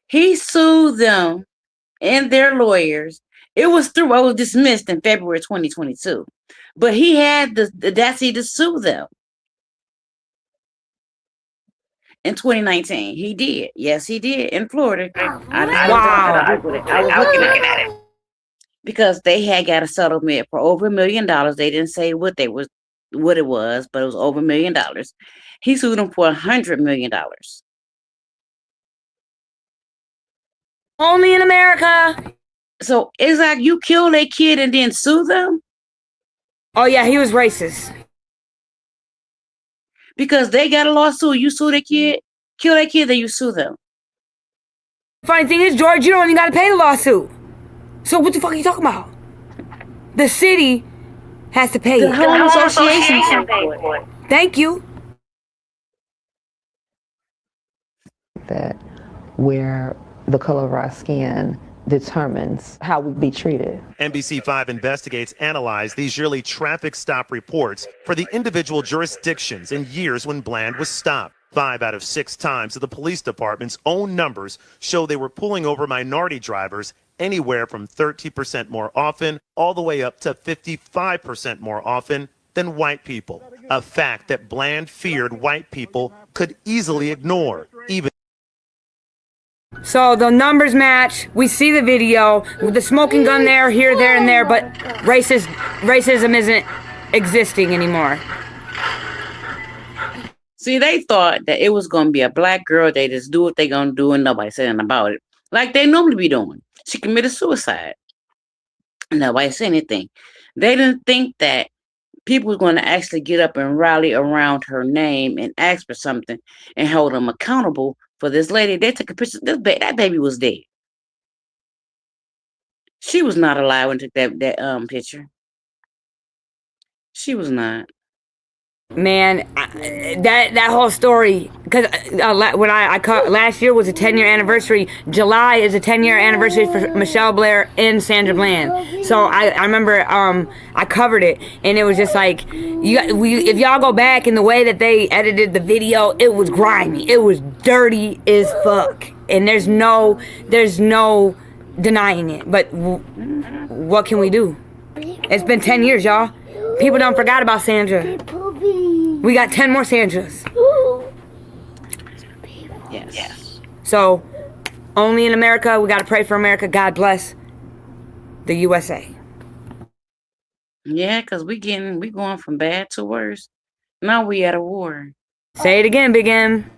He sued them and their lawyers. It was dismissed in February 2022. But he had the audacity to sue them in 2019. He did. Yes, he did in Florida. I was looking at it. Because they had got a settlement for over $1 million. They didn't say what it was, but it was over $1 million. He sued them for $100 million. Only in America. So it's like you kill a kid and then sue them? Oh yeah, he was racist. Because they got a lawsuit, you sue the kid, kill that kid, then you sue them. Funny thing is, George, you don't even gotta pay the lawsuit. So what the fuck are you talking about? The city has to pay The it. home association can pay for it. Thank you. that, where the color of our skin determines how we be treated. NBC5 Investigates analyzed these yearly traffic stop reports for the individual jurisdictions and years when Bland was stopped. 5 out of 6 times that the police department's own numbers show they were pulling over minority drivers anywhere from 30% more often all the way up to 55% more often than white people, a fact that Bland feared white people could easily ignore, even. So the numbers match. We see the video with the smoking gun there, here, there, and there, but racism isn't existing anymore. See, they thought that it was going to be a black girl. They just do what they going to do and nobody said anything about it. Like they normally be doing. She committed suicide. Nobody said anything. They didn't think that people were going to actually get up and rally around her name and ask for something and hold them accountable for this lady. They took a picture. That baby was dead. She was not alive when they took that picture. She was not. Man, that whole story, because when I caught last year was a 10-year anniversary. July is a 10-year anniversary for Michelle Blair and Sandra Bland. So I remember I covered it, and it was just like if y'all go back in the way that they edited the video, it was grimy, it was dirty as fuck, and there's no denying it. But what can we do? It's been 10 years, y'all. People don't forgot about Sandra. We got 10 more Sandras. Yes. So, only in America, we got to pray for America. God bless the USA. Yeah, because we going from bad to worse. Now we at a war. Say it again, Big M.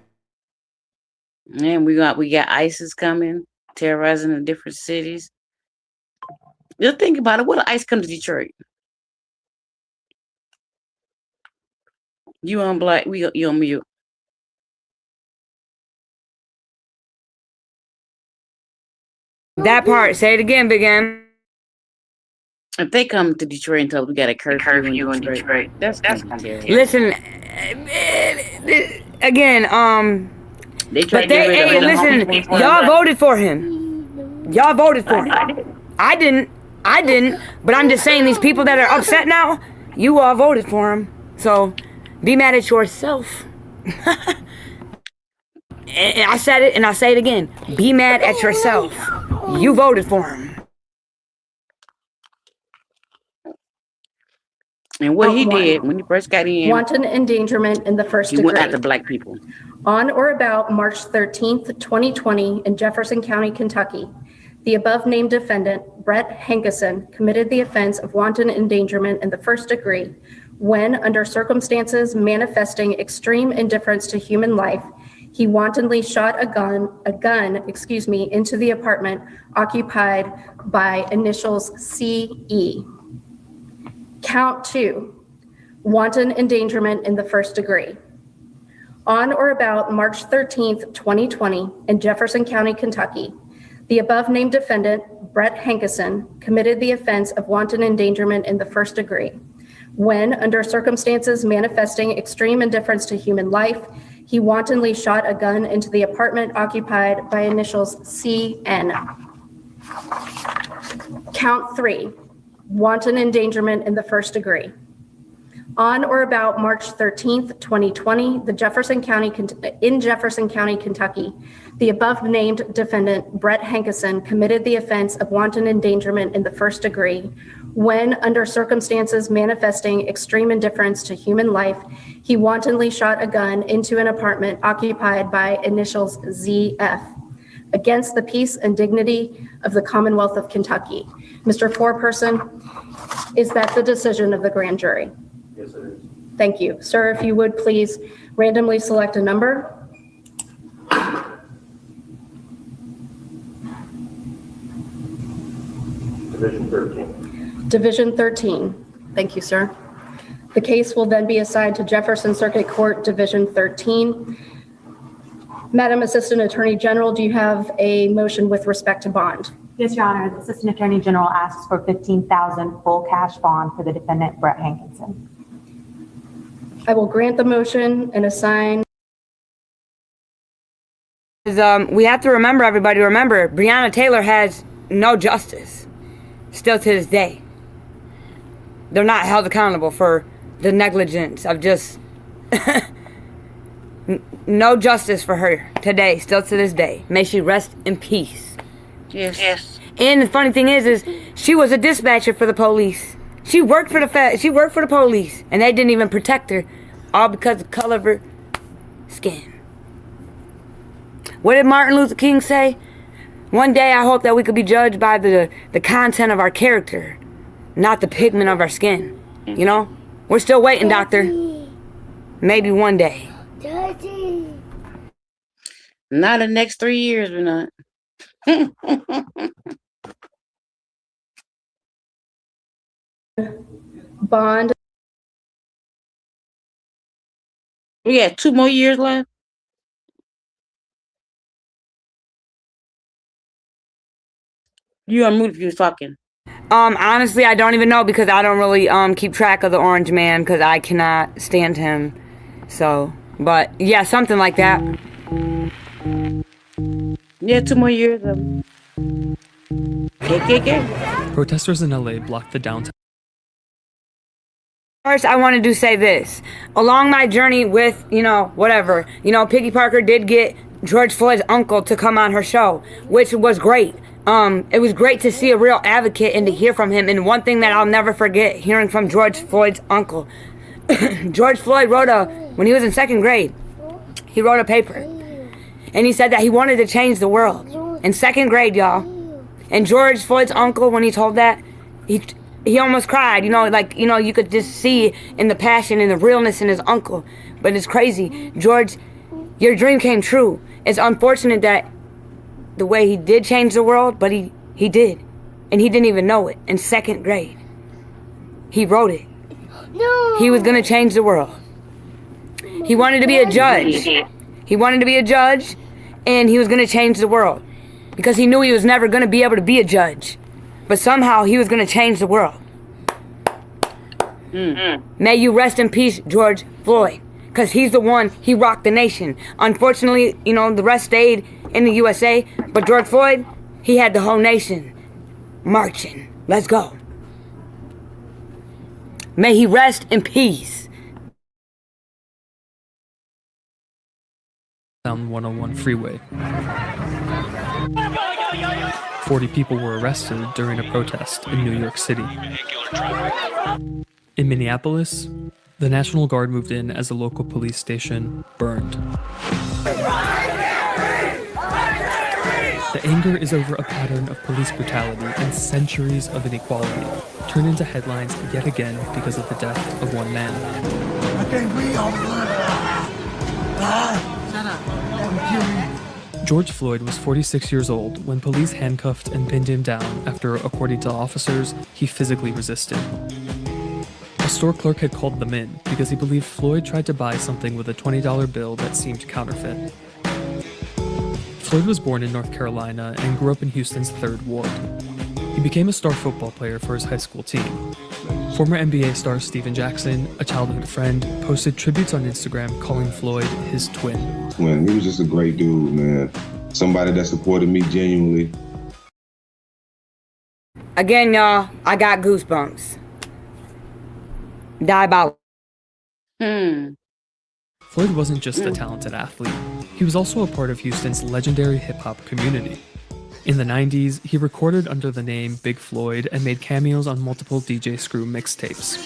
And we got ISIS coming, terrorizing the different cities. Just think about it. What if ICE come to Detroit? You on black, you on mute. That part, say it again, Big M. If they come to Detroit and tell us we got a curfew in Detroit, that's scary. Listen, again, listen, y'all voted for him. Y'all voted for him. I didn't, but I'm just saying these people that are upset now, you all voted for him. So, be mad at yourself. And I said it and I say it again. Be mad at yourself. You voted for him. And what he did when he first got in. Wanton endangerment in the first he degree. Went after black people. On or about March 13th, 2020 in Jefferson County, Kentucky, the above named defendant, Brett Hankison, committed the offense of wanton endangerment in the first degree when, under circumstances manifesting extreme indifference to human life, he wantonly shot a gun, into the apartment occupied by initials CE. Count 2, wanton endangerment in the first degree. On or about March 13th, 2020 in Jefferson County, Kentucky, the above named defendant, Brett Hankison, committed the offense of wanton endangerment in the first degree when, under circumstances manifesting extreme indifference to human life, he wantonly shot a gun into the apartment occupied by initials CN. Count 3, wanton endangerment in the first degree. On or about March 13th, 2020, in Jefferson County, Kentucky, the above named defendant, Brett Hankison, committed the offense of wanton endangerment in the first degree when, under circumstances manifesting extreme indifference to human life, he wantonly shot a gun into an apartment occupied by initials ZF against the peace and dignity of the Commonwealth of Kentucky. Mr. Foreperson, is that the decision of the grand jury? Yes, it is. Thank you. Sir, if you would please randomly select a number. Division 13. Division 13. Thank you, sir. The case will then be assigned to Jefferson Circuit Court, Division 13. Madam Assistant Attorney General, do you have a motion with respect to bond? Yes, Your Honor. The Assistant Attorney General asks for $15,000 full cash bond for the defendant, Brett Hankison. I will grant the motion and assign. We have to remember, everybody, Breonna Taylor has no justice still to this day. They're not held accountable for the negligence of just No justice for her today, still to this day. May she rest in peace. Yes. And the funny thing is she was a dispatcher for the police. She worked for the police, and they didn't even protect her, all because of the color of her skin. What did Martin Luther King say? One day I hope that we could be judged by the content of our character, not the pigment of our skin. You know? We're still waiting, doctor. Maybe one day. Not the next 3 years, we're not. Bond. We got 2 more years left. You on mute if you was talking. Honestly, I don't even know because I don't really keep track of the Orange Man because I cannot stand him. So, but yeah, something like that. Yeah, 2 more years of KKK. Protesters in LA blocked the downtown. First, I wanted to say this. Along my journey with, whatever, Piggy Parker did get George Floyd's uncle to come on her show, which was great. It was great to see a real advocate and to hear from him. And one thing that I'll never forget, hearing from George Floyd's uncle. George Floyd when he was in 2nd grade, he wrote a paper. And he said that he wanted to change the world. In 2nd grade, y'all. And George Floyd's uncle, when he told that, he almost cried, you could just see in the passion and the realness in his uncle. But it's crazy. George, your dream came true. It's unfortunate that the way he did change the world, but he did. And he didn't even know it. In 2nd grade. He wrote it. No. He was going to change the world. He wanted to be a judge. He wanted to be a judge, and he was going to change the world. Because he knew he was never going to be able to be a judge. But somehow he was going to change the world. May you rest in peace, George Floyd. Because he's the one, he rocked the nation. Unfortunately, the rest stayed in the USA. But George Floyd, he had the whole nation marching. Let's go. May he rest in peace. Down 101 freeway. 40 people were arrested during a protest in New York City. In Minneapolis, the National Guard moved in as a local police station burned. The anger is over a pattern of police brutality and centuries of inequality, turned into headlines yet again because of the death of one man. I think we all shut up. George Floyd was 46 years old when police handcuffed and pinned him down after, according to officers, he physically resisted. A store clerk had called them in because he believed Floyd tried to buy something with a $20 bill that seemed counterfeit. Floyd was born in North Carolina and grew up in Houston's 3rd Ward. He became a star football player for his high school team. Former NBA star Steven Jackson, a childhood friend, posted tributes on Instagram calling Floyd his twin. He was just a great dude, man. Somebody that supported me genuinely. Again, y'all, I got goosebumps. Diabolical. Floyd wasn't just a talented athlete. He was also a part of Houston's legendary hip-hop community. In the 90s, he recorded under the name Big Floyd and made cameos on multiple DJ Screw mixtapes.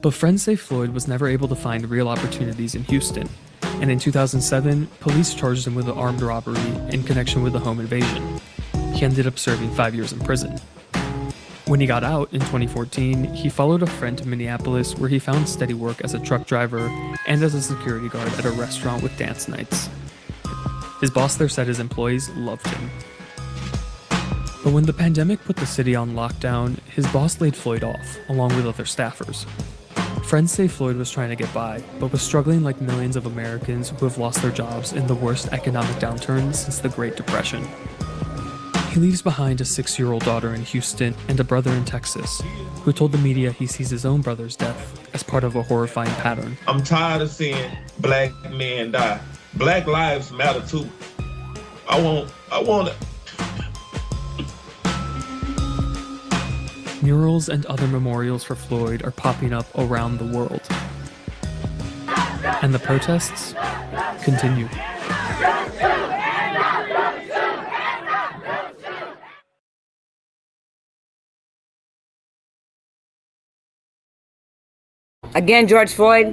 But friends say Floyd was never able to find real opportunities in Houston, and in 2007, police charged him with an armed robbery in connection with a home invasion. He ended up serving 5 years in prison. When he got out in 2014, he followed a friend to Minneapolis where he found steady work as a truck driver and as a security guard at a restaurant with dance nights. His boss there said his employees loved him. But when the pandemic put the city on lockdown, his boss laid Floyd off, along with other staffers. Friends say Floyd was trying to get by, but was struggling like millions of Americans who have lost their jobs in the worst economic downturn since the Great Depression. He leaves behind a 6-year-old daughter in Houston and a brother in Texas, who told the media he sees his own brother's death as part of a horrifying pattern. I'm tired of seeing black men die. Black lives matter too. I want Murals and other memorials for Floyd are popping up around the world. And the protests continue. Again, George Floyd,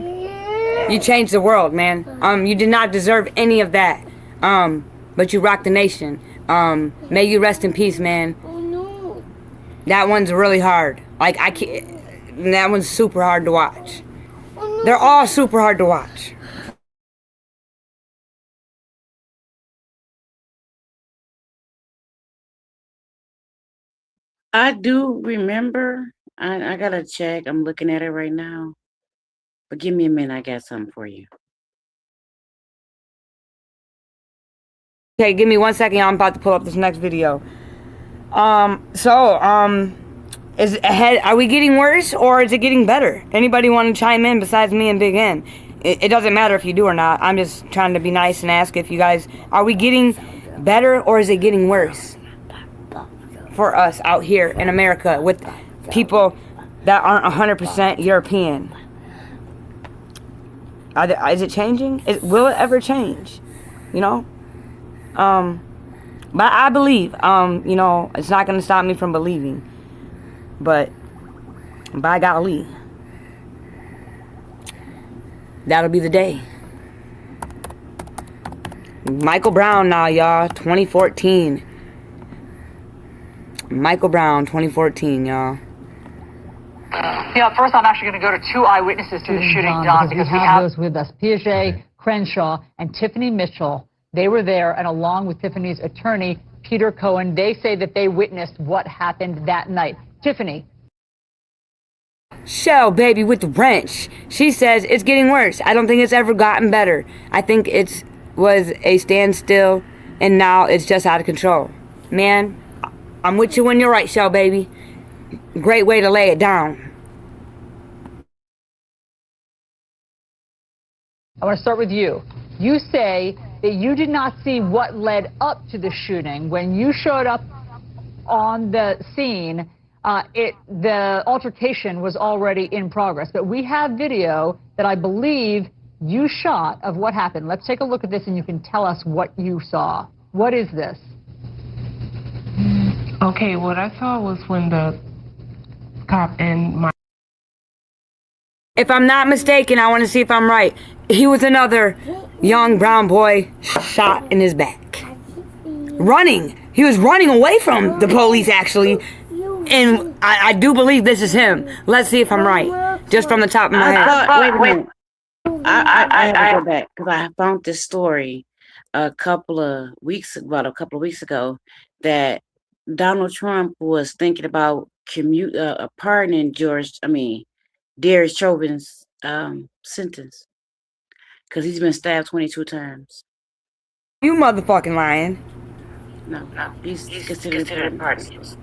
you changed the world, man. You did not deserve any of that. But you rocked the nation. May you rest in peace, man. That one's really hard. Like, I can't, that one's super hard to watch. They're all super hard to watch. I do remember. I gotta check. I'm looking at it right now. But give me a minute. I got something for you. Okay, give me 1 second. I'm about to pull up this next video. Is ahead? Are we getting worse or is it getting better? Anybody want to chime in besides me and Big N? It doesn't matter if you do or not. I'm just trying to be nice and ask if you guys, are we getting better or is it getting worse for us out here in America with people that aren't 100% European? Is it changing? Will it ever change? You know? But I believe, you know, it's not going to stop me from believing. But, by golly, that'll be the day. Michael Brown now, y'all, 2014. Michael Brown, 2014, y'all. Yeah, first I'm actually going to go to two eyewitnesses to the shooting, Don, because we have those with us, Piaget Crenshaw and Tiffany Mitchell. They were there, and along with Tiffany's attorney, Peter Cohen, they say that they witnessed what happened that night. Tiffany. Shell, baby, with the wrench. She says it's getting worse. I don't think it's ever gotten better. I think it was a standstill, and now it's just out of control. Man, I'm with you when you're right, Shell, baby. Great way to lay it down. I want to start with you. You say that you did not see what led up to the shooting. When you showed up on the scene, the altercation was already in progress. But we have video that I believe you shot of what happened. Let's take a look at this and you can tell us what you saw. What is this? Okay, what I saw was when the cop and my... If I'm not mistaken, I want to see if I'm right. He was another young brown boy shot in his back. Running. He was running away from the police, actually. And I do believe this is him. Let's see if I'm right. Just from the top of my head. Wait a minute. I have to go back because I found this story about a couple of weeks ago that Donald Trump was thinking about pardoning Derek Chauvin's sentence because he's been stabbed 22 times. You motherfucking lying. No, he's considered pardoned.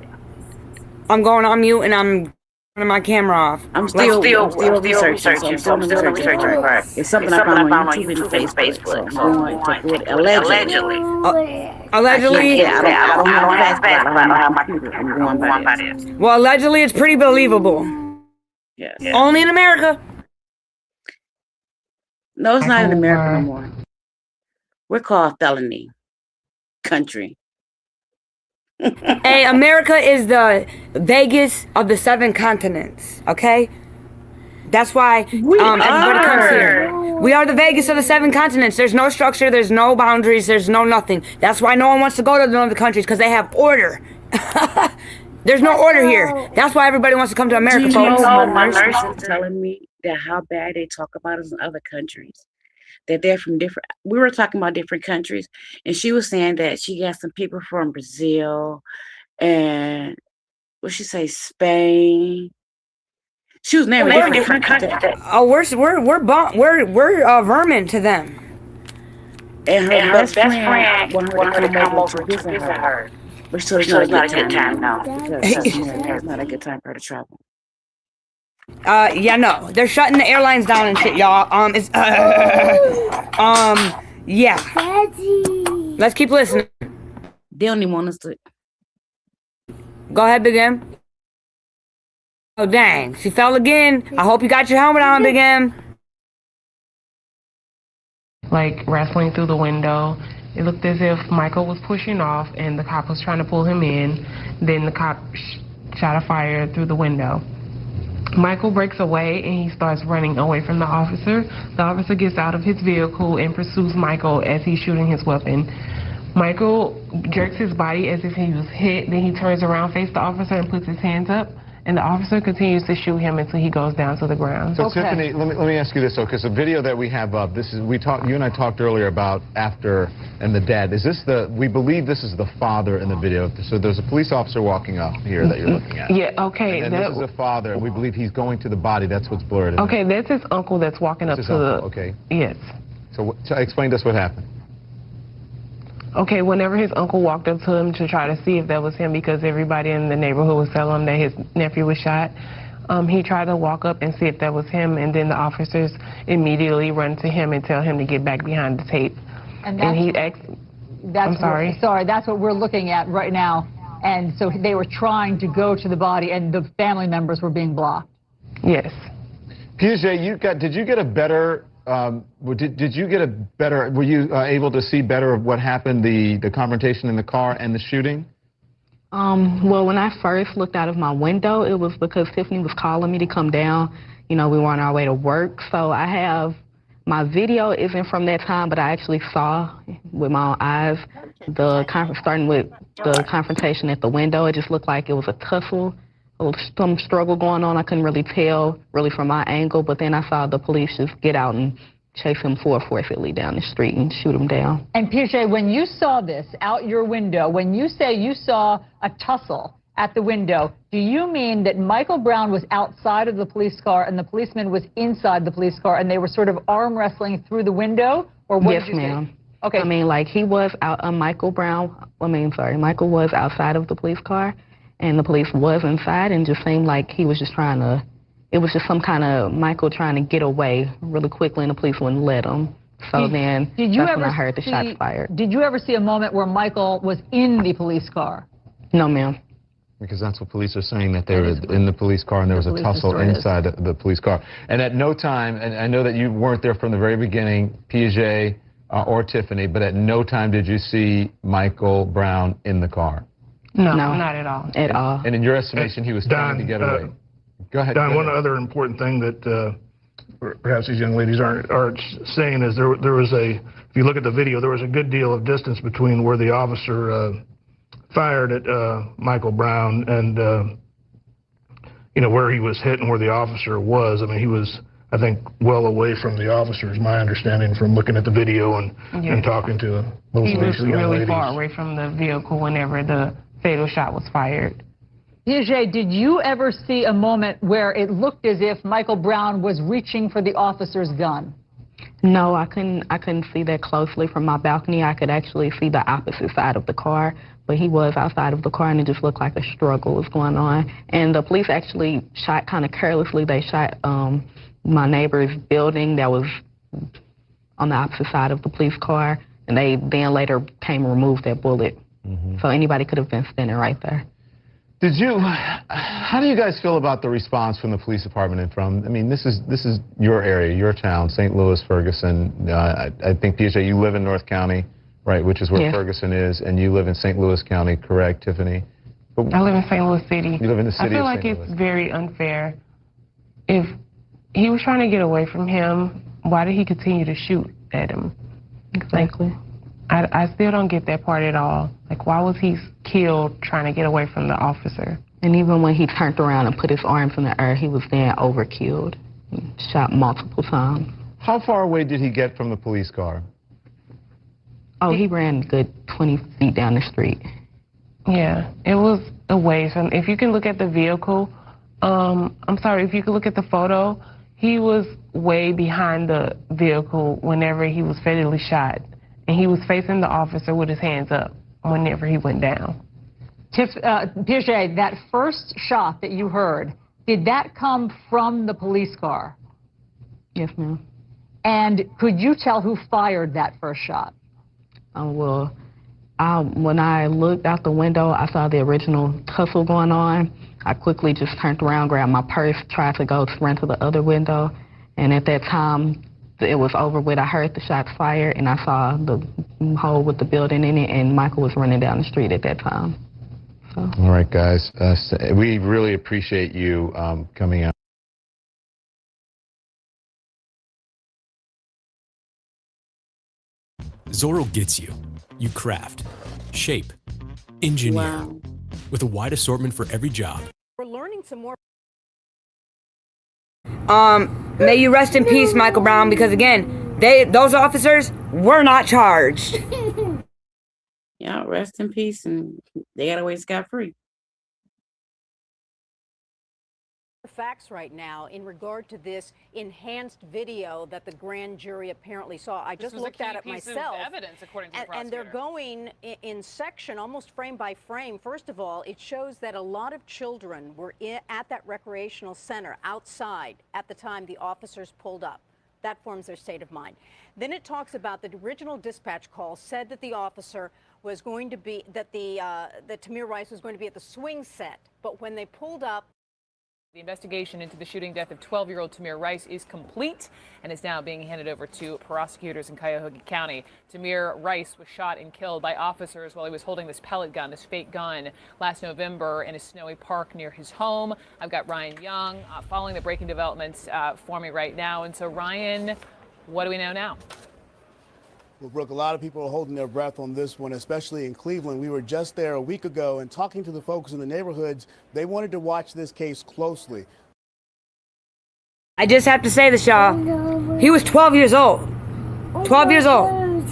I'm going on mute and I'm turning my camera off. I'm still researching. It's something I found on YouTube and Facebook. So I'm going to put allegedly. Allegedly? I don't have facts, but I don't have my computer. I'm going by this. Well, allegedly, it's pretty believable. Yes. Only in America. No, it's not in America no more. We're called felony country. Hey, America is the Vegas of the 7 continents, okay? That's why everybody comes here. We are the Vegas of the 7 continents. There's no structure, there's no boundaries, there's no nothing. That's why no one wants to go to the other countries, because they have order. There's no order here. That's why everybody wants to come to America, folks. My nurse was telling me that how bad they talk about us in other countries. That they're from different, we were talking about different countries, and she was saying that she got some people from Brazil and what she say, Spain. She was naming different countries. Oh, we're vermin to them. And her best friend wanted to come over to visit her. But so it's not a good time now. It's not a good time for her to travel. Yeah, no, they're shutting the airlines down and shit, y'all. Yeah. Let's keep listening. They don't even want us to. Go ahead, Big M. Oh, dang. She fell again. I hope you got your helmet on, Big M. Like wrestling through the window. It looked as if Michael was pushing off and the cop was trying to pull him in. Then the cop shot a fire through the window. Michael breaks away and he starts running away from the officer. The officer gets out of his vehicle and pursues Michael as he's shooting his weapon. Michael jerks his body as if he was hit. Then he turns around, faces the officer, and puts his hands up. And the officer continues to shoot him until he goes down to the ground. So Tiffany, let me ask you this, though, because the video that we have up, this is you and I talked earlier about after and the dad. Is this we believe this is the father in the video? So there's a police officer walking up here that you're looking at. Yeah, okay. And then this is the father, and we believe he's going to the body. That's what's blurred. Okay, that's his uncle that's walking up to the. Okay. Yes. So explain to us what happened. Okay, whenever his uncle walked up to him to try to see if that was him, because everybody in the neighborhood was telling him that his nephew was shot, he tried to walk up and see if that was him, and then the officers immediately run to him and tell him to get back behind the tape. And he asked, I'm sorry. Sorry, that's what we're looking at right now. And so they were trying to go to the body, and the family members were being blocked. Yes. Piaget, did you get a better... did you get a better, were you able to see better of what happened, the confrontation in the car and the shooting? Well, when I first looked out of my window, it was because Tiffany was calling me to come down. You know, we were on our way to work. So I have, my video isn't from that time, but I actually saw with my own eyes starting with the confrontation at the window. It just looked like it was a tussle. Some struggle going on. I couldn't really tell really from my angle, but then I saw the police just get out and chase him forcefully down the street and shoot him down. And Piaget, when you saw this out your window, when you say you saw a tussle at the window, do you mean that Michael Brown was outside of the police car and the policeman was inside the police car and they were sort of arm wrestling through the window? Or what yes, did you ma'am. say? Okay. I mean, like Michael was outside of the police car. And the police was inside and just seemed like he was just trying to, it was just some kind of Michael trying to get away really quickly and the police wouldn't let him. So that's when I heard the shots fired. Did you ever see a moment where Michael was in the police car? No, ma'am. Because that's what police are saying, that they were in the police car and there was a tussle inside the police car. And at no time, and I know that you weren't there from the very beginning, Piaget or Tiffany, but at no time did you see Michael Brown in the car? No, not at all. At all. And in your estimation, he was trying to get away. Go ahead. Don, one other important thing that perhaps these young ladies aren't saying is there was if you look at the video, there was a good deal of distance between where the officer fired at Michael Brown and, where he was hit and where the officer was. I mean, he was, I think, well away from the officer, is my understanding from looking at the video and talking to those He was young really ladies. far away from the vehicle whenever the fatal shot was fired. Piaget, did you ever see a moment where it looked as if Michael Brown was reaching for the officer's gun? No, I couldn't see that closely from my balcony. I could actually see the opposite side of the car, but he was outside of the car and it just looked like a struggle was going on. And the police actually shot kind of carelessly. They shot my neighbor's building that was on the opposite side of the police car, and they then later came and removed that bullet. So anybody could have been standing right there. How do you guys feel about the response from the police department and from, I mean, this is your area, your town, St. Louis, Ferguson. I think, Piaget, you live in North County, right, which is where Ferguson is, and you live in St. Louis County, correct, Tiffany? I live in St. Louis City. You live in the city I feel of like St. it's Louis. very unfair. If he was trying to get away from him, why did he continue to shoot at him? Exactly. I still don't get that part at all. Like, why was he killed trying to get away from the officer? And even when he turned around and put his arms in the air, he was then overkilled, shot multiple times. How far away did he get from the police car? Oh, he ran a good 20 feet down the street. Yeah, it was away from, if you can look at the vehicle, if you can look at the photo, he was way behind the vehicle whenever he was fatally shot. And he was facing the officer with his hands up whenever he went down. Piaget, that first shot that you heard, did that come from the police car? Yes, ma'am. And could you tell who fired that first shot? Well, when I looked out the window, I saw the original tussle going on. I quickly just turned around, grabbed my purse, tried to run to the other window, and at that time, it was over with. I heard the shots fired, and I saw the hole with the building in it, and Michael was running down the street at that time. So. All right, guys. We really appreciate you coming out. Zorro gets you. You craft, shape, engineer, with a wide assortment for every job. We're learning some more. May you rest in peace, Michael Brown, because again, those officers were not charged. Yeah, rest in peace, and they got away scot-free. Facts right now in regard to this enhanced video that the grand jury apparently saw. I just looked at it myself. Evidence, according to the and they're going in section, almost frame by frame. First of all, it shows that a lot of children were at that recreational center outside at the time the officers pulled up. That forms their state of mind. Then it talks about the original dispatch call said that the officer was going to be, that Tamir Rice was going to be at the swing set. But when they pulled up, the investigation into the shooting death of 12-year-old Tamir Rice is complete and is now being handed over to prosecutors in Cuyahoga County. Tamir Rice was shot and killed by officers while he was holding this pellet gun, this fake gun, last November in a snowy park near his home. I've got Ryan Young following the breaking developments for me right now. And so, Ryan, what do we know now? Well, Brooke, a lot of people are holding their breath on this one, especially in Cleveland. We were just there a week ago and talking to the folks in the neighborhoods. They wanted to watch this case closely. I just have to say this, y'all. He was 12 years old. 12 years old.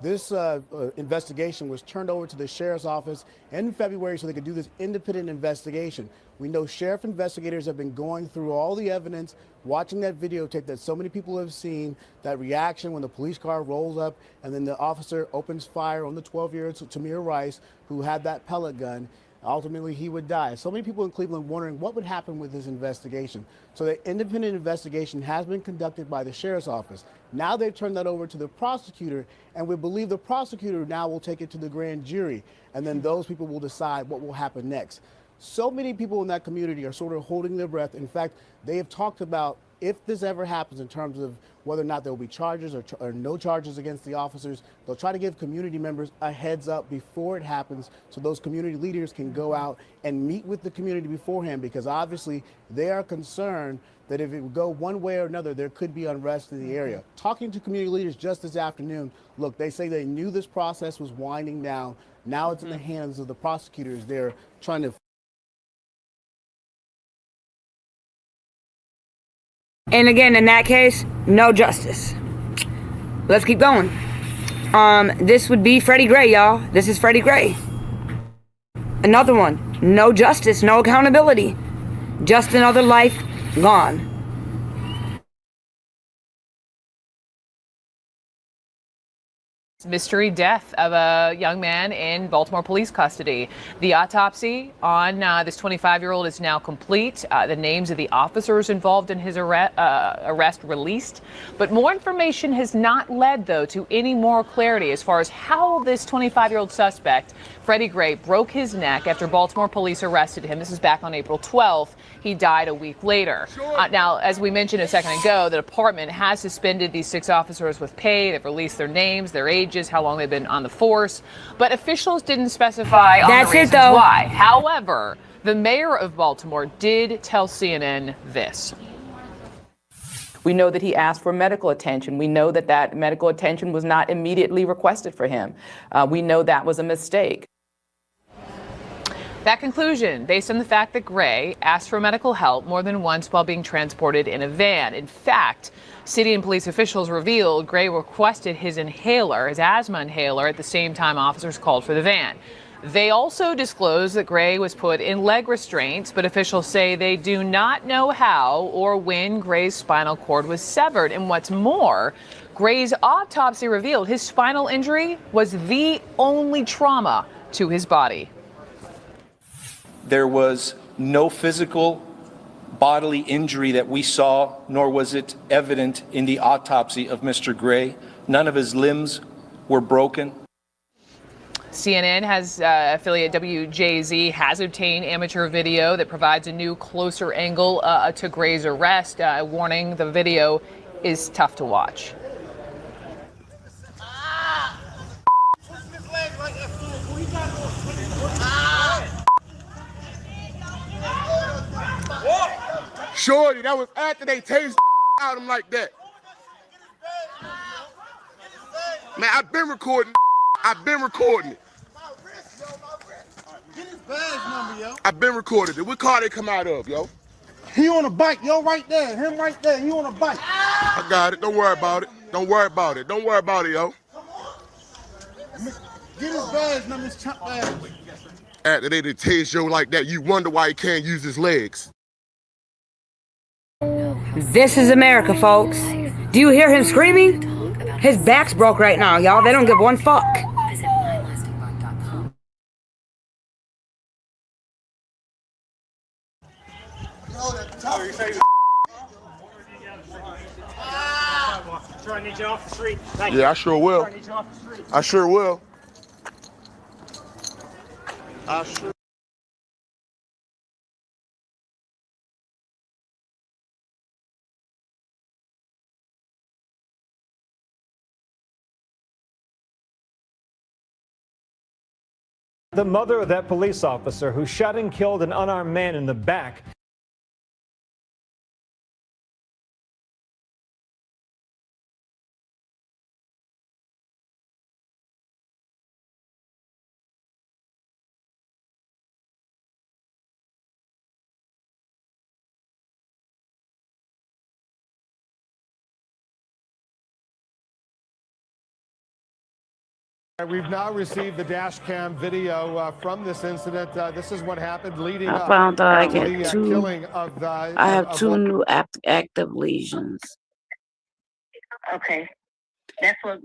This investigation was turned over to the sheriff's office in February so they could do this independent investigation. We know sheriff investigators have been going through all the evidence, watching that videotape that so many people have seen, that reaction when the police car rolls up and then the officer opens fire on the 12-year-old Tamir Rice, who had that pellet gun. Ultimately, he would die. So many people in Cleveland wondering what would happen with this investigation. So the independent investigation has been conducted by the sheriff's office. Now they've turned that over to the prosecutor, and we believe the prosecutor now will take it to the grand jury, and then those people will decide what will happen next. So many people in that community are sort of holding their breath. In fact, they have talked about if this ever happens in terms of whether or not there will be charges or no charges against the officers, they'll try to give community members a heads up before it happens so those community leaders can go out and meet with the community beforehand, because obviously they are concerned that if it would go one way or another, there could be unrest in the area. Talking to community leaders just this afternoon, look, they say they knew this process was winding down. Now it's in the hands of the prosecutors. They're trying to. And again, in that case, no justice. Let's keep going. This would be Freddie Gray, y'all. This is Freddie Gray. Another one. No justice, no accountability. Just another life gone. Mystery death of a young man in Baltimore police custody. The autopsy on this 25-year-old is now complete. The names of the officers involved in his arrest released. But more information has not led, though, to any more clarity as far as how this 25-year-old suspect, Freddie Gray, broke his neck after Baltimore police arrested him. This is back on April 12th. He died a week later. Now, as we mentioned a second ago, the department has suspended these 6 officers with pay. They've released their names, their ages, how long they've been on the force. But officials didn't specify on the reasons why. However, the mayor of Baltimore did tell CNN this. We know that he asked for medical attention. We know that that medical attention was not immediately requested for him. We know that was a mistake. That conclusion, based on the fact that Gray asked for medical help more than once while being transported in a van. In fact, city and police officials revealed Gray requested his inhaler, his asthma inhaler, at the same time officers called for the van. They also disclosed that Gray was put in leg restraints, but officials say they do not know how or when Gray's spinal cord was severed. And what's more, Gray's autopsy revealed his spinal injury was the only trauma to his body. There was no physical bodily injury that we saw, nor was it evident in the autopsy of Mr. Gray. None of his limbs were broken. CNN has affiliate WJZ has obtained amateur video that provides a new closer angle to Gray's arrest, warning the video is tough to watch. Shorty, that was after they tased out him like that. Man, I've been recording. I've been recording it. Get his badge number, yo. I've been recording it. What car they come out of, yo? He on a bike, yo, right there. Him right there. He on a bike. I got it. Don't worry about it. Don't worry about it. Don't worry about it, yo. Get his badge number, his chump badge. After they did tase yo like that, you wonder why he can't use his legs. This is America, folks. Do you hear him screaming? His back's broke right now, y'all. They don't give one fuck. I need you off the street. Yeah, I sure will. I sure will. I sure. The mother of that police officer who shot and killed an unarmed man in the back. We've now received the dash cam video from this incident. This is what happened leading up I found out I to got the two. killing of I have two new active lesions. Okay. That's what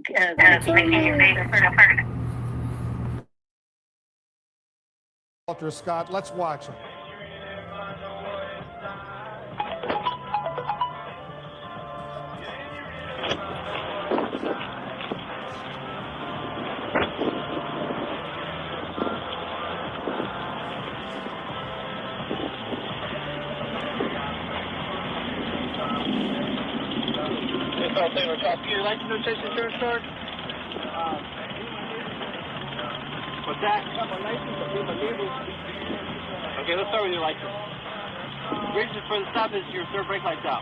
Walter Scott. Let's watch him. Your license or chase insurance card? What's that? Okay, let's start with your license. Reason for the stop is your third brake light's out.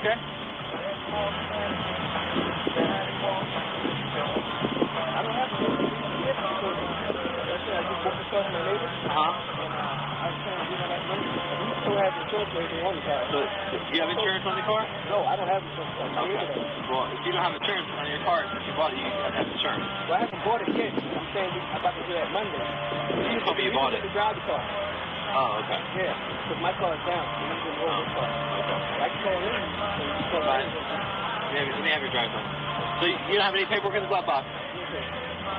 Okay. You have insurance on the car? No, I don't have insurance on the car. Okay. Well, if you don't have insurance on your car since you bought it, you have to have insurance. Well, I haven't bought it yet. I'm saying I'm about to do that Monday. You told me you bought it. To drive the car. Oh, okay. Yeah, because my car is down. You need to roll this car. Okay. I can call in. Fine. Let me have your driver's license. So you don't have any paperwork in the glove box? Okay.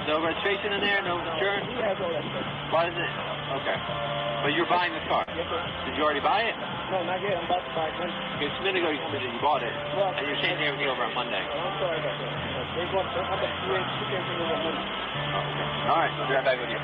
No registration in there? No insurance? Yeah, I have all that stuff. Why is it? Okay. But you're buying this car? Yes, sir. Did you already buy it? No, not yet. I'm about to buy it Monday. Okay, a minute ago you said that you bought it, and you're changing everything over on Monday. I'm sorry about that. They bought it. I'm about to change everything over on Monday. Okay. All right. I'll be right back with you.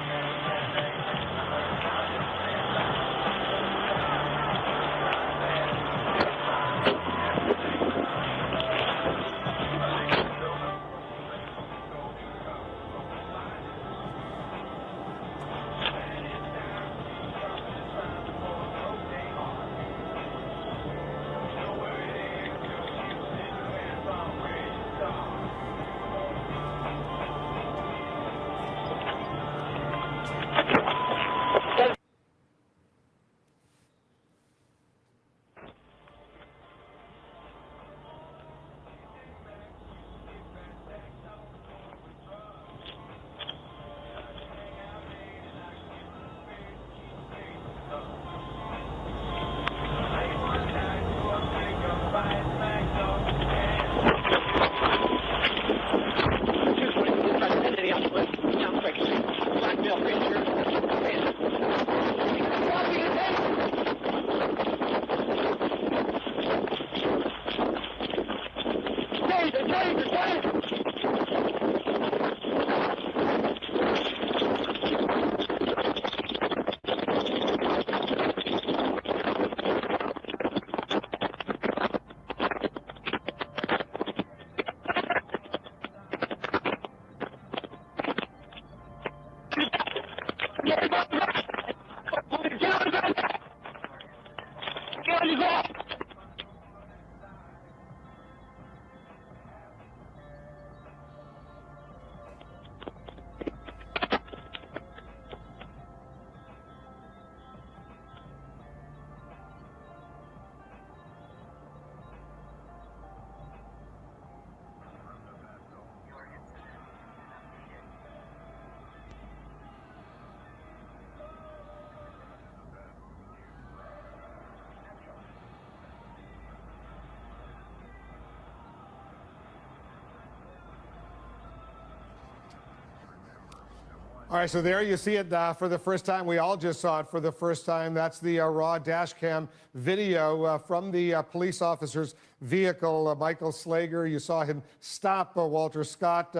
All right, so there you see it for the first time. We all just saw it for the first time. That's the raw dash cam video from the police officer's vehicle. Michael Slager, you saw him stop Walter Scott,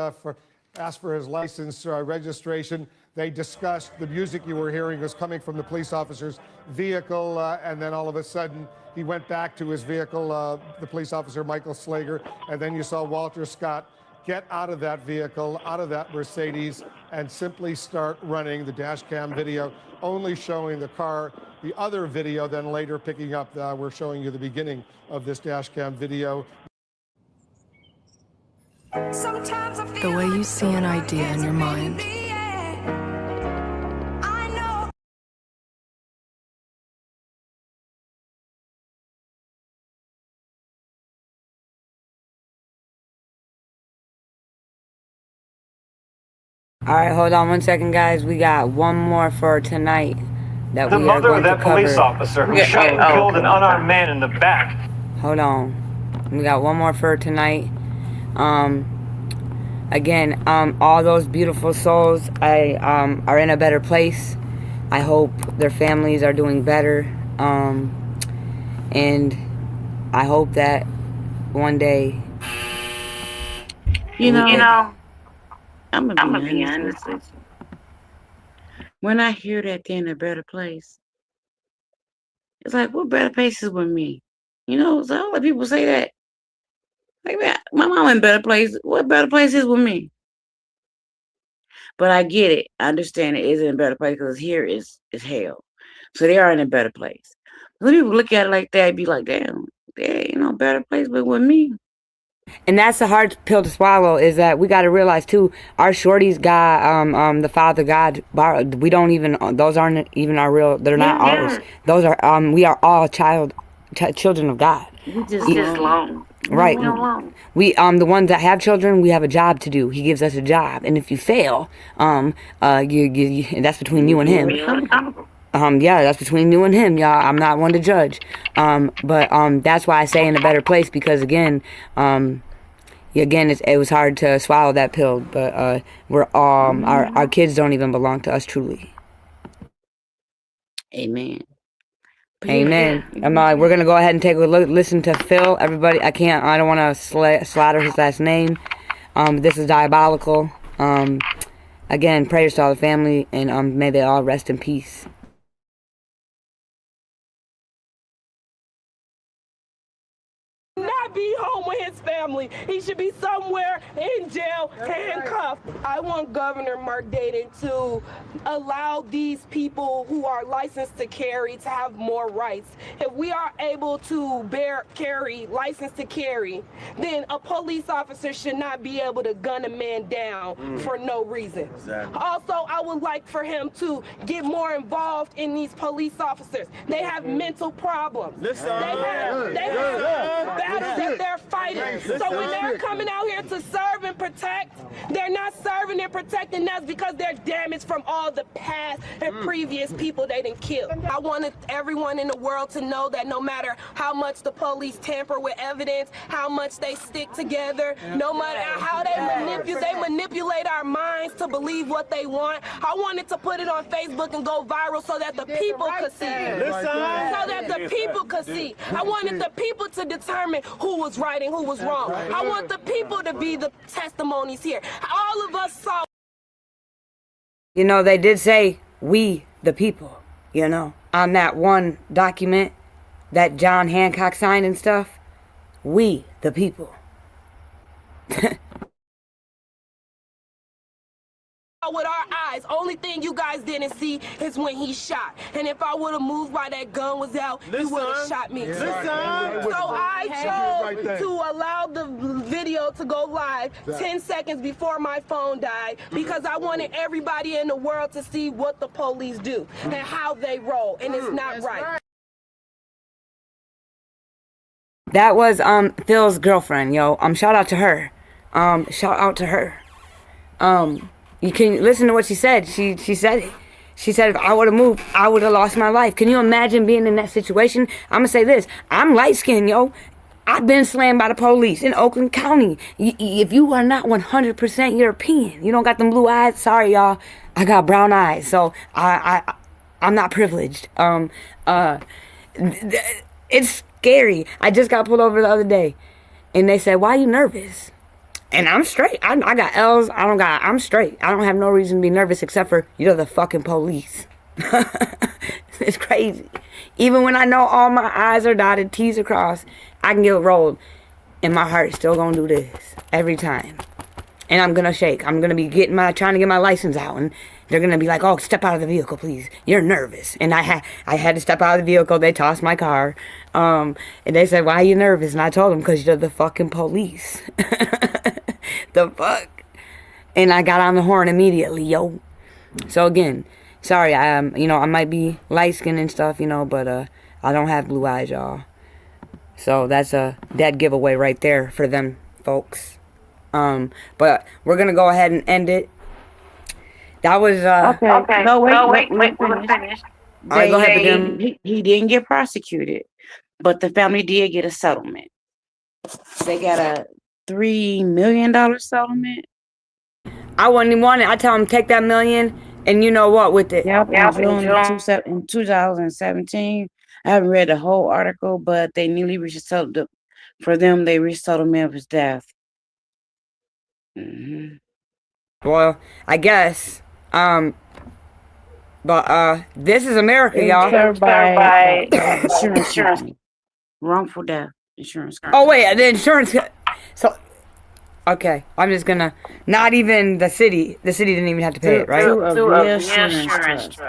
ask for his license registration. They discussed the music you were hearing was coming from the police officer's vehicle, and then all of a sudden he went back to his vehicle, the police officer Michael Slager, and then you saw Walter Scott get out of that vehicle, out of that Mercedes, and simply start running. The dash cam video only showing the car. The other video then later picking up, we're showing you the beginning of this dash cam video. The way you see an idea in your mind. All right, hold on 1 second, guys. We got one more for tonight that The we are mother going of that to cover. police officer who shot and killed an unarmed man in the back. Hold on. We got one more for tonight. Again, all those beautiful souls are in a better place. I hope their families are doing better. And I hope that one day, You know, I'm gonna be honest with you. When I hear that they're in a better place, it's like, what better place is with me? You know, so I don't let people say that. Like, man, my mom in a better place. What better place is with me? But I get it. I understand it is in a better place because here is hell. So they are in a better place. When people look at it like that, be like, damn, they ain't no better place but with me. and that's a hard pill to swallow, is that we got to realize too, our shorties got the Father God borrowed. We don't even, those aren't even our real, they're not ours. Those are we are all children of God. We just long. Right. We the ones that have children, we have a job to do. He gives us a job, and if you fail, you that's between you and him. Yeah, that's between you and him, y'all. I'm not one to judge. But that's why I say in a better place, because again, it was hard to swallow that pill. But we're all our kids don't even belong to us truly. Amen. Amen. We're gonna go ahead and take a look, listen to Phil. Everybody, I don't want to slaughter his last name. This is diabolical. Again, prayers to all the family, and may they all rest in peace. Not be home with his family. He should be somewhere in jail, handcuffed. I want Governor Mark Dayton to allow these people who are licensed to carry to have more rights. If we are able to carry, license to carry, then a police officer should not be able to gun a man down for no reason. Exactly. Also, I would like for him to get more involved in these police officers. They have mental problems. They have battles that they're fighting. So when they're coming out here to serve and protect, they're not serving and protecting us because they're damaged from all the past and previous people they didn't kill. I wanted everyone in the world to know that no matter how much the police tamper with evidence, how much they stick together, no matter how they manipulate our minds to believe what they want. I wanted to put it on Facebook and go viral so that the people could see. So that the people could see. I wanted the people to determine who was right and who was wrong. I want the people to be the testimonies here. All of us saw. You know, they did say, we the people, on that one document that John Hancock signed and stuff. We the people. with our eyes. Only thing you guys didn't see is when he shot. And if I would have moved while that gun was out, you would have shot me. Listen. So I chose to allow the video to go live 10 seconds before my phone died because I wanted everybody in the world to see what the police do and how they roll. And it's not right. That was Phil's girlfriend, yo. Shout out to her. Shout out to her. You can listen to what she said. She said it. She said if I would have moved, I would have lost my life. Can you imagine being in that situation? I'm gonna say this. I'm light skinned, yo. I've been slammed by the police in Oakland County. If you are not 100% European, you don't got them blue eyes. Sorry, y'all. I got brown eyes, so I'm not privileged. It's scary. I just got pulled over the other day, and they said, "Why are you nervous?" And I'm straight. I got L's. I'm straight. I don't have no reason to be nervous except for you're the fucking police. It's crazy. Even when I know all my I's are dotted, T's are crossed, I can get rolled, and my heart is still gonna do this every time. And I'm gonna shake. I'm gonna be trying to get my license out, and they're gonna be like, "Oh, step out of the vehicle, please. You're nervous." And I had to step out of the vehicle. They tossed my car, and they said, "Why are you nervous?" And I told them, "Because you're the fucking police." The fuck? And I got on the horn immediately, yo. So again, sorry, I might be light skinned and stuff, but I don't have blue eyes, y'all. So that's a dead giveaway right there for them folks. But we're gonna go ahead and end it. That was okay. No, wait, we're finished. All right, go ahead, Begum. He didn't get prosecuted, but the family did get a settlement. They got a $3 million settlement. I wouldn't even want it. I tell them take that $1 million, and you know what with it. Yep. In 2017. I haven't read the whole article, but they nearly reached a settlement. For them, they reached settlement of his death. Well, I guess. But this is America, y'all. Served by insurance company. Wrongful death insurance company. Oh wait, the insurance. So, okay, I'm just gonna. Not even the city. The city didn't even have to pay it, right? To a insurance trust.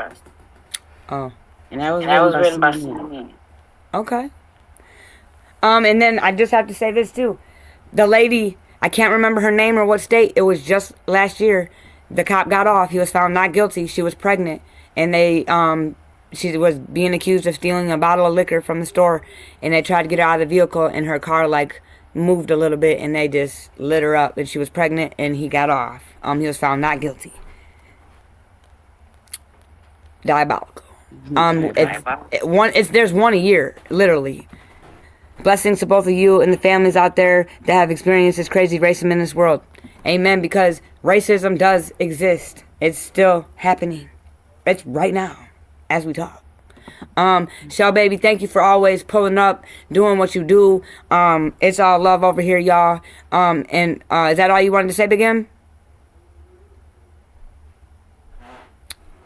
Oh. And that was written by CNN. Okay. And then I just have to say this too. The lady, I can't remember her name or what state. It was just last year. The cop got off. He was found not guilty. She was pregnant, and she was being accused of stealing a bottle of liquor from the store, and they tried to get her out of the vehicle, and her car moved a little bit, and they just lit her up, and she was pregnant, and he got off. He was found not guilty. Diabolical. There's one a year, literally. Blessings to both of you and the families out there that have experienced this crazy racism in this world. Amen, because racism does exist. It's still happening. It's right now, as we talk. Shell Baby, thank you for always pulling up, doing what you do. It's all love over here, y'all. And is that all you wanted to say, Big M?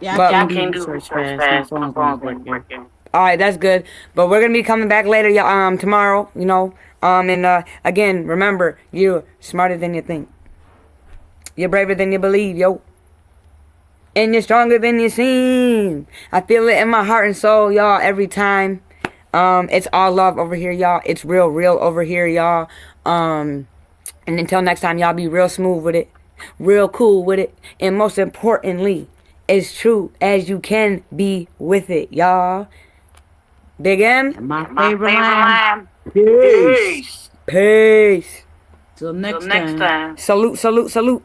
Yeah, I can't do search fast. My phone's working. All right, that's good. But we're gonna be coming back later, tomorrow. And again, remember, you're smarter than you think. You're braver than you believe, yo. And you're stronger than you seem. I feel it in my heart and soul, y'all, every time. It's all love over here, y'all. It's real over here, y'all. And until next time, y'all be real smooth with it, real cool with it, and most importantly, as true as you can be with it, y'all. Big M? My favorite line. Peace. Till next time. Salute. Salute.